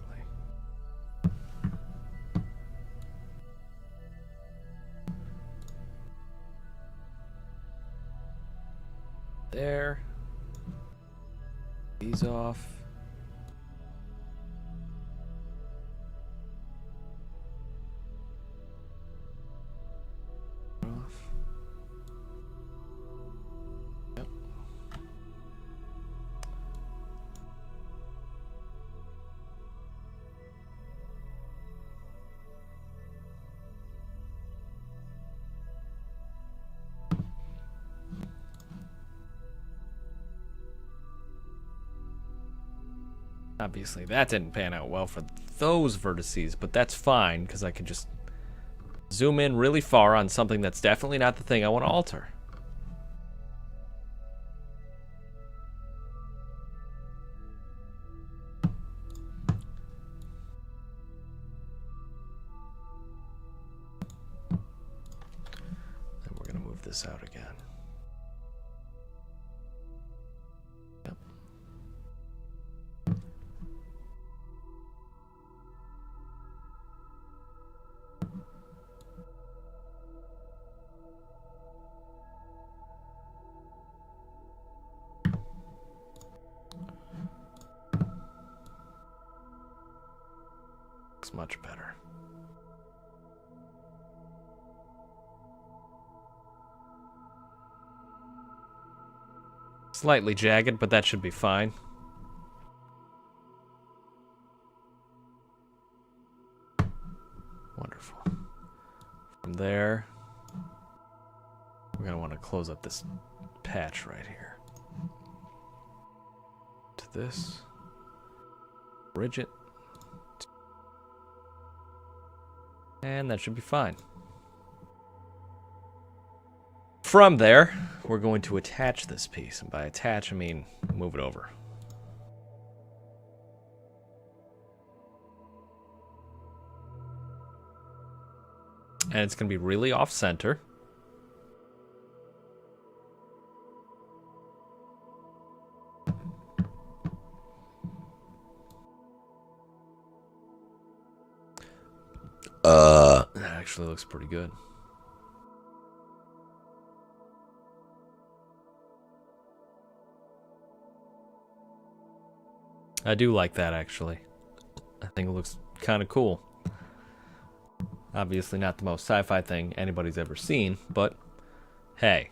There. These off. Off. Yep. Obviously, that didn't pan out well for those vertices, but that's fine, because I can just zoom in really far on something that's definitely not the thing I want to alter. Then we're going to move this out again. Yep. Looks much better. Slightly jagged, but that should be fine. Wonderful. From there, we're going to want to close up this patch right here. To this. bridge it. And that should be fine. From there, we're going to attach this piece. And by attach, I mean move it over. And it's going to be really off-center. That actually looks pretty good. I do like that, actually. I think it looks kind of cool. Obviously not the most sci-fi thing anybody's ever seen, but hey,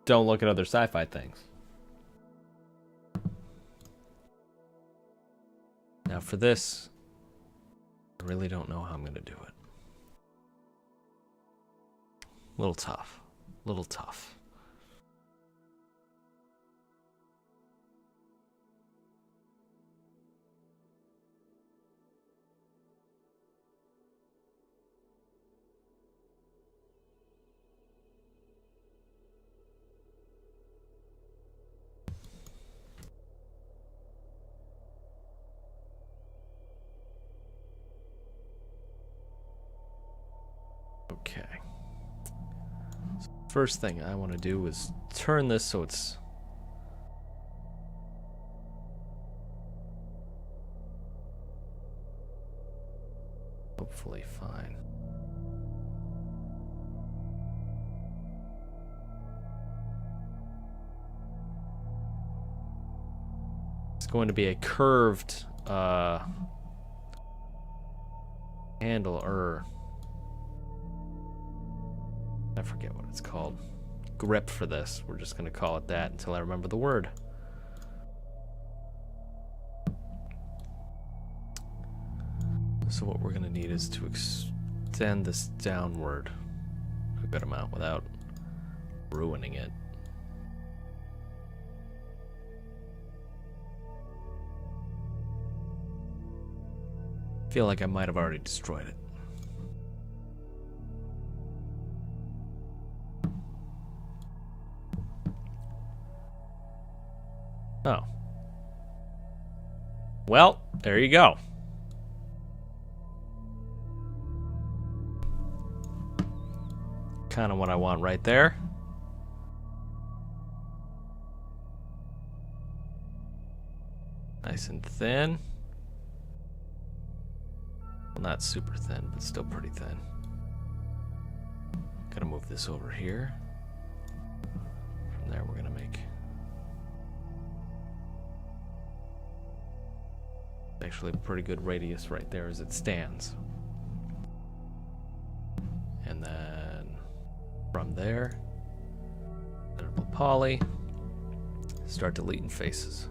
don't look at other sci-fi things. Now for this, I really don't know how I'm going to do it. Little tough. Little tough. Okay. So first thing I want to do is turn this so it's hopefully fine. It's going to be a curved handle, or I forget what it's called. Grip for this. We're just going to call it that until I remember the word. So what we're going to need is to extend this downward a good amount without ruining it. I feel like I might have already destroyed it. Oh. Well, there you go. Kind of what I want right there. Nice and thin. Well, not super thin, but still pretty thin. Gotta move this over here. From there, we're gonna make actually a pretty good radius right there as it stands. And then from there, editable poly, start deleting faces.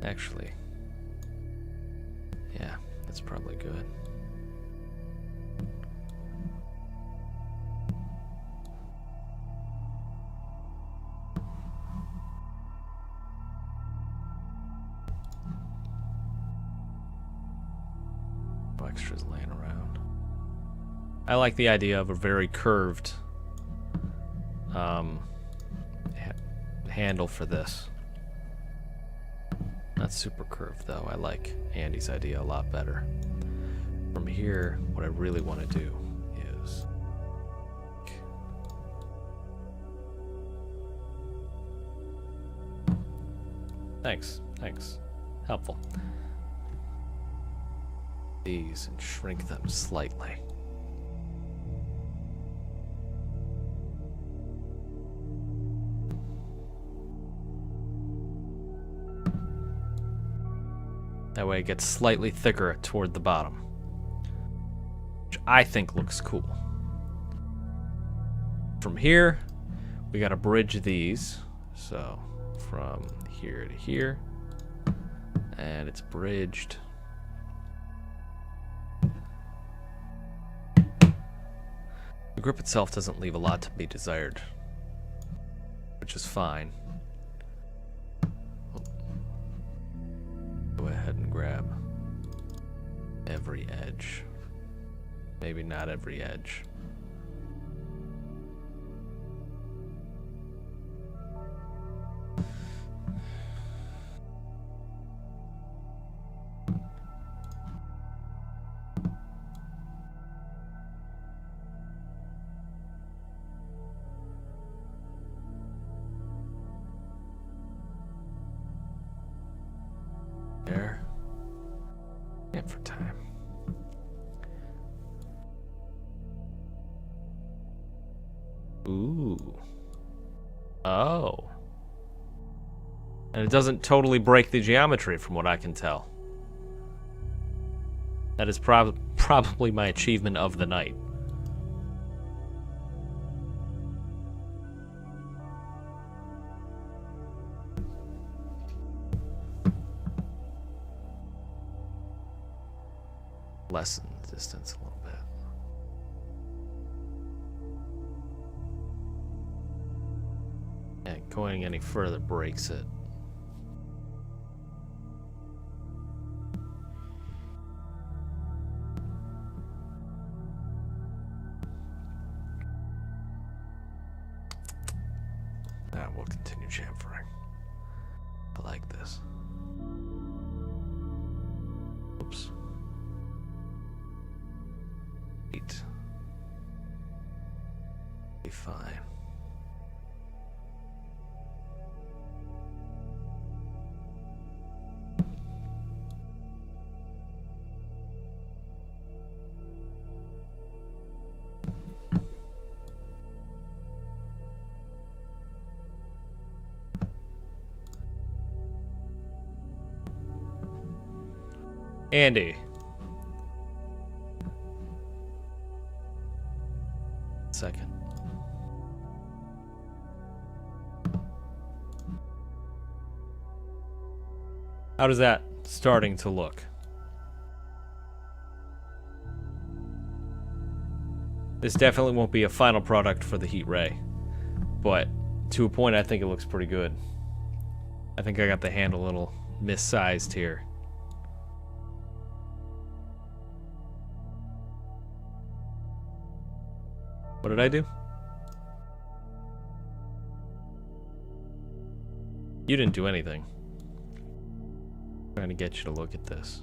Actually, yeah, that's probably good. No extras laying around. I like the idea of a very curved handle for this. Not super curved though. I like Andy's idea a lot better. From here, what I really want to do is thanks. Helpful. These and shrink them slightly. That way it gets slightly thicker toward the bottom, which I think looks cool. From here, we gotta bridge these. So from here to here, and it's bridged. The grip itself doesn't leave a lot to be desired, which is fine. Go ahead and grab every edge. Maybe not every edge. There. And for time. Ooh. Oh. And it doesn't totally break the geometry from what I can tell. That is probably my achievement of the night. Lessen the distance a little bit. And going any further breaks it. Now we'll continue chamfering. I like this. Oops. 8. Be fine. Andy. Second. How does that starting to look? This definitely won't be a final product for the heat ray, but to a point I think it looks pretty good. I think I got the hand a little missized here. What did I do? You didn't do anything. I'm trying to get you to look at this.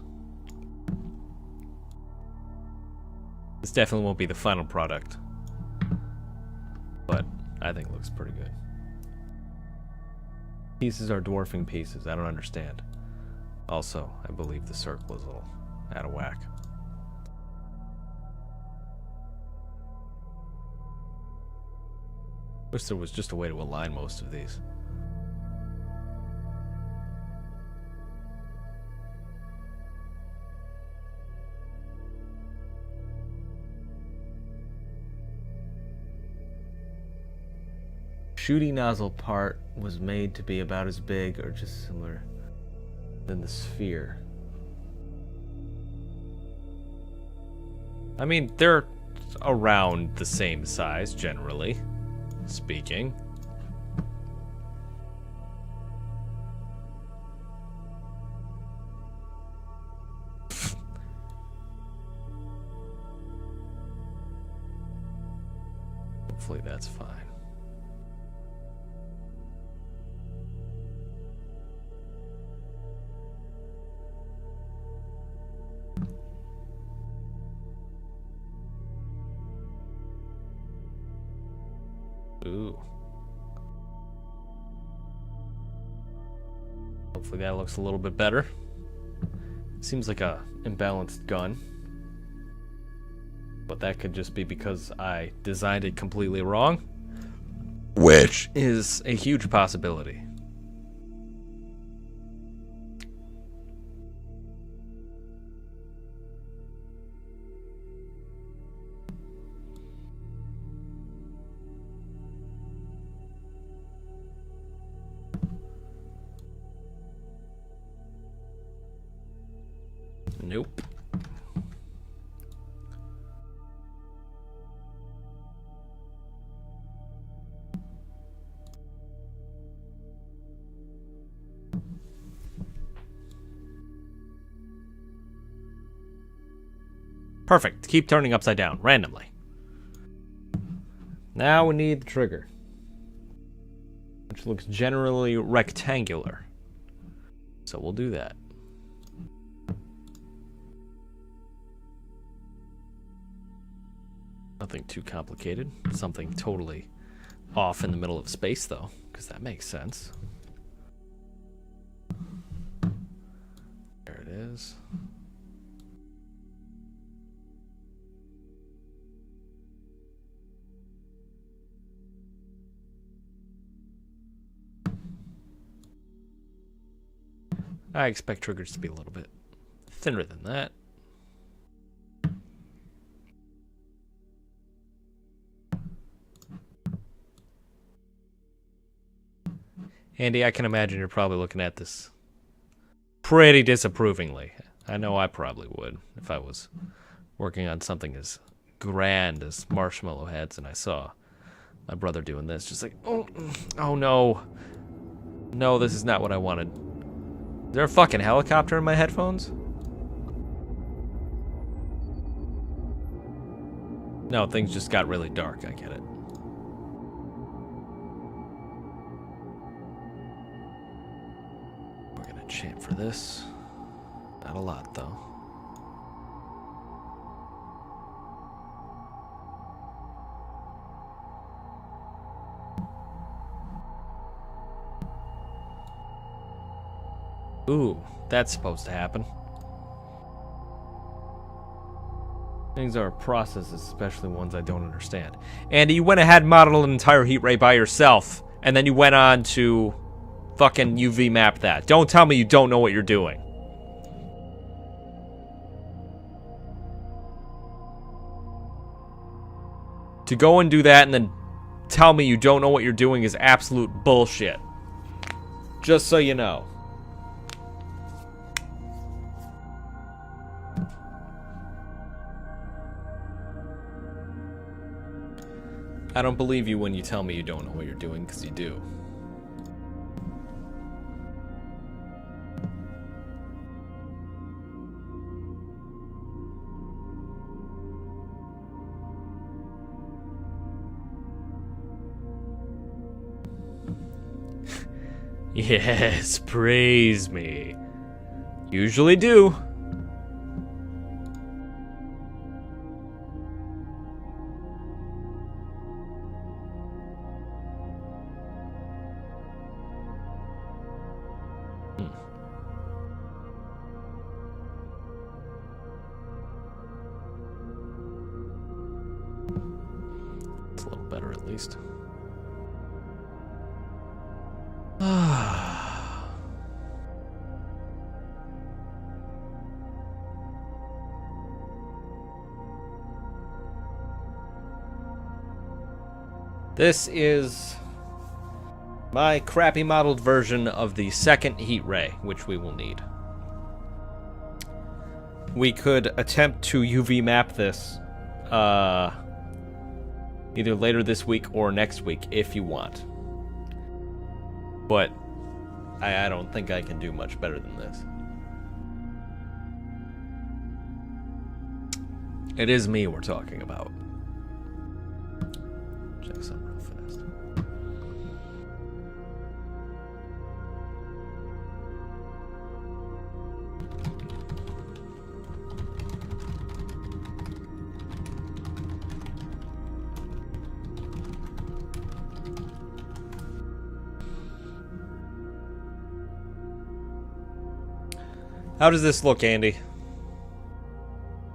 This definitely won't be the final product, but I think it looks pretty good. Pieces are dwarfing pieces. I don't understand. Also, I believe the circle is a little out of whack. Wish there was just a way to align most of these. Shooting nozzle part was made to be about as big or just similar than the sphere. I mean, they're around the same size, generally speaking. Hopefully that's fine. Ooh. Hopefully that looks a little bit better. Seems like a imbalanced gun. But that could just be because I designed it completely wrong. Which is a huge possibility. Nope. Perfect. Keep turning upside down, randomly. Now we need the trigger, which looks generally rectangular. So we'll do that. Nothing too complicated. Something totally off in the middle of space, though, because that makes sense. There it is. I expect triggers to be a little bit thinner than that. Andy, I can imagine you're probably looking at this pretty disapprovingly. I know I probably would if I was working on something as grand as Marshmallow Heads and I saw my brother doing this. Just like, oh no. No, this is not what I wanted. Is there a fucking helicopter in my headphones? No, things just got really dark. I get it. We're gonna chant for this. Not a lot, though. Ooh, that's supposed to happen. Things are processes, especially ones I don't understand. Andy, you went ahead and modeled an entire heat ray by yourself, and then you went on to fucking UV map that. Don't tell me you don't know what you're doing. To go and do that and then tell me you don't know what you're doing is absolute bullshit. Just so you know. I don't believe you when you tell me you don't know what you're doing, because you do. Yes, praise me. Usually do. It's a little better at least. This is my crappy modeled version of the second heat ray, which we will need. We could attempt to UV map this either later this week or next week if you want. But I don't think I can do much better than this. It is me we're talking about. Check something real fast. How does this look, Andy?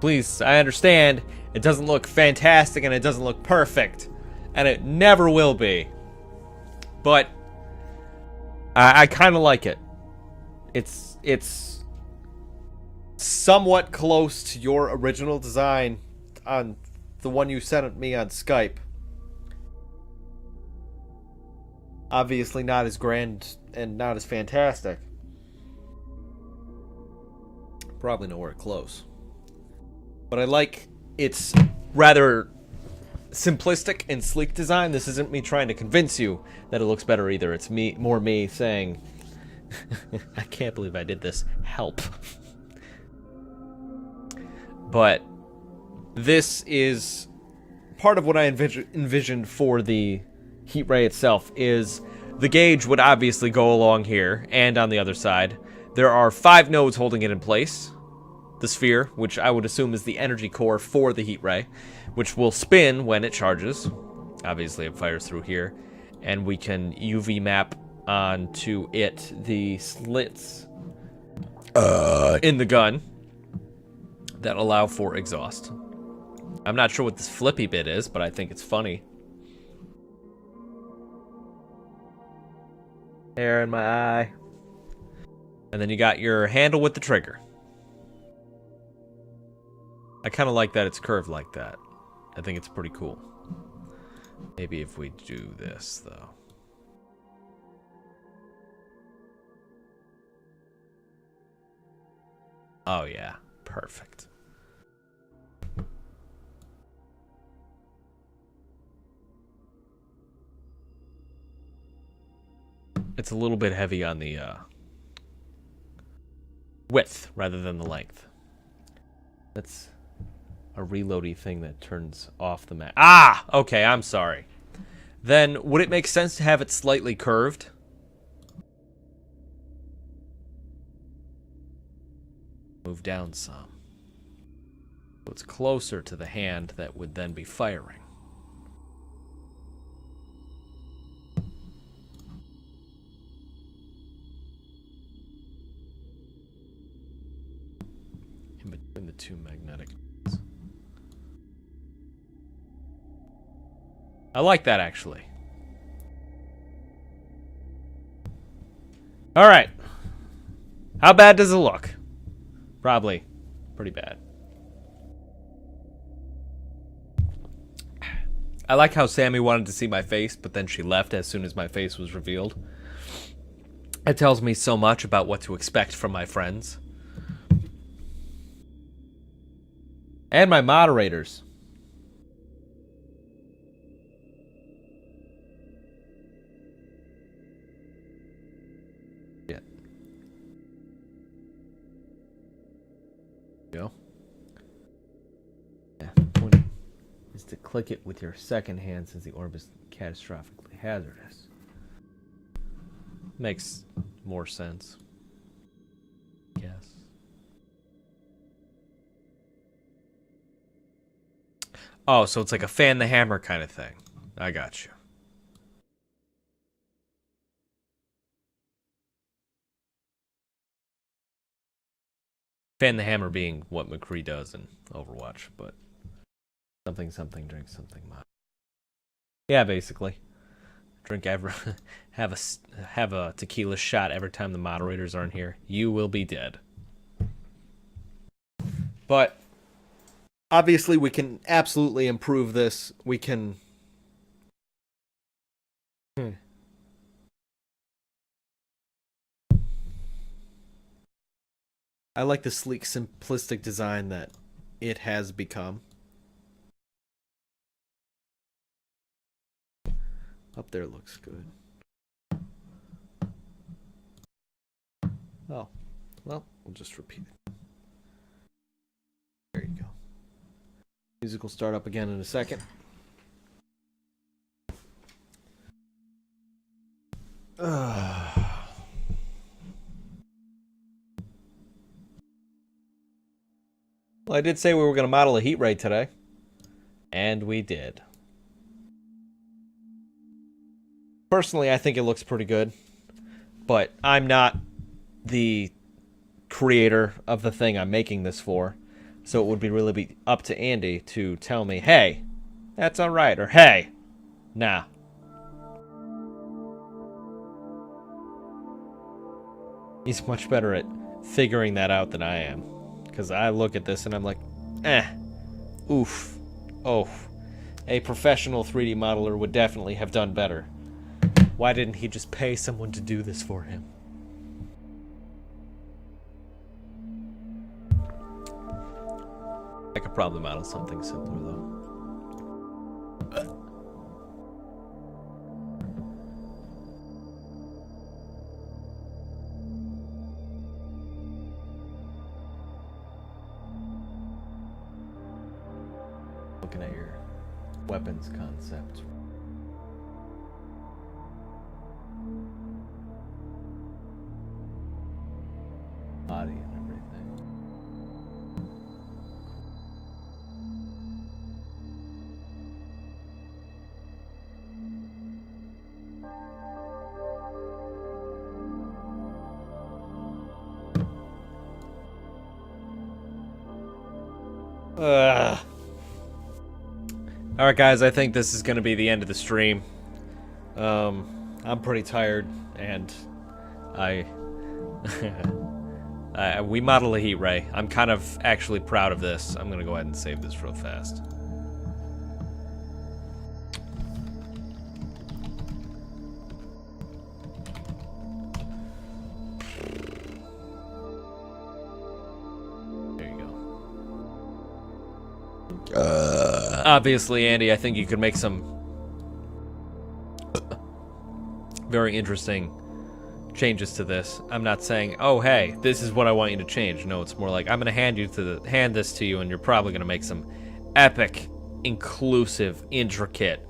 Please, I understand it doesn't look fantastic and it doesn't look perfect. And it never will be. But I kind of like it. It's somewhat close to your original design on the one you sent me on Skype. Obviously not as grand and not as fantastic. Probably nowhere close. But I like its rather simplistic and sleek design. This isn't me trying to convince you that it looks better either. It's more me saying, I can't believe I did this. Help. But this is part of what I envisioned for the heat ray itself. Is the gauge would obviously go along here and on the other side. There are 5 nodes holding it in place. The sphere, which I would assume is the energy core for the heat ray, which will spin when it charges. Obviously, it fires through here, and we can UV map onto it the slits in the gun that allow for exhaust. I'm not sure what this flippy bit is, but I think it's funny. Hair in my eye. And then you got your handle with the trigger. I kind of like that it's curved like that. I think it's pretty cool. Maybe if we do this, though. Oh, yeah. Perfect. It's a little bit heavy on the width rather than the length. That's a reloady thing that turns off the map. Ah! Okay, I'm sorry. Then, would it make sense to have it slightly curved? Move down some. So it's closer to the hand that would then be firing. In between the two magnetic. I like that, actually. Alright. How bad does it look? Probably pretty bad. I like how Sammy wanted to see my face, but then she left as soon as my face was revealed. It tells me so much about what to expect from my friends. And my moderators. Yeah. Go. Yeah. Point is to click it with your second hand since the orb is catastrophically hazardous. Makes more sense. Yes. Oh, so it's like a fan the hammer kind of thing. I got you. Fan the hammer being what McCree does in Overwatch, but something, something, drink something. Yeah, basically. Drink every, have a tequila shot every time the moderators aren't here. You will be dead. But obviously, we can absolutely improve this. We can. I like the sleek, simplistic design that it has become. Up there looks good. Oh, well, we'll just repeat it. There you go. Music will start up again in a second. Well, I did say we were going to model a heat ray today. And we did. Personally, I think it looks pretty good. But I'm not the creator of the thing I'm making this for. So it would really be up to Andy to tell me, hey, that's alright, or hey, nah. He's much better at figuring that out than I am. Because I look at this and I'm like, oof, oh. A professional 3D modeler would definitely have done better. Why didn't he just pay someone to do this for him? I could probably model something simpler, though. looking at your weapons concept. Body and everything. Alright guys, I think this is going to be the end of the stream. I'm pretty tired, and we model a heat ray. I'm kind of actually proud of this. I'm going to go ahead and save this real fast. Obviously, Andy, I think you could make some very interesting changes to this. I'm not saying, oh, hey, this is what I want you to change. No, it's more like I'm going to hand this to you, and you're probably going to make some epic, inclusive, intricate,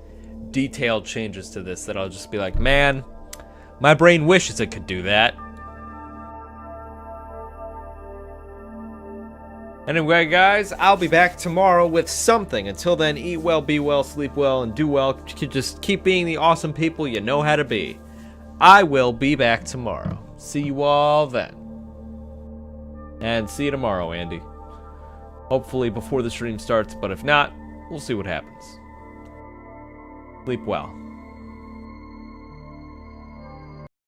detailed changes to this that I'll just be like, man, my brain wishes it could do that. Anyway, guys, I'll be back tomorrow with something. Until then, eat well, be well, sleep well, and do well. Just keep being the awesome people you know how to be. I will be back tomorrow. See you all then. And see you tomorrow, Andy. Hopefully before the stream starts, but if not, we'll see what happens. Sleep well.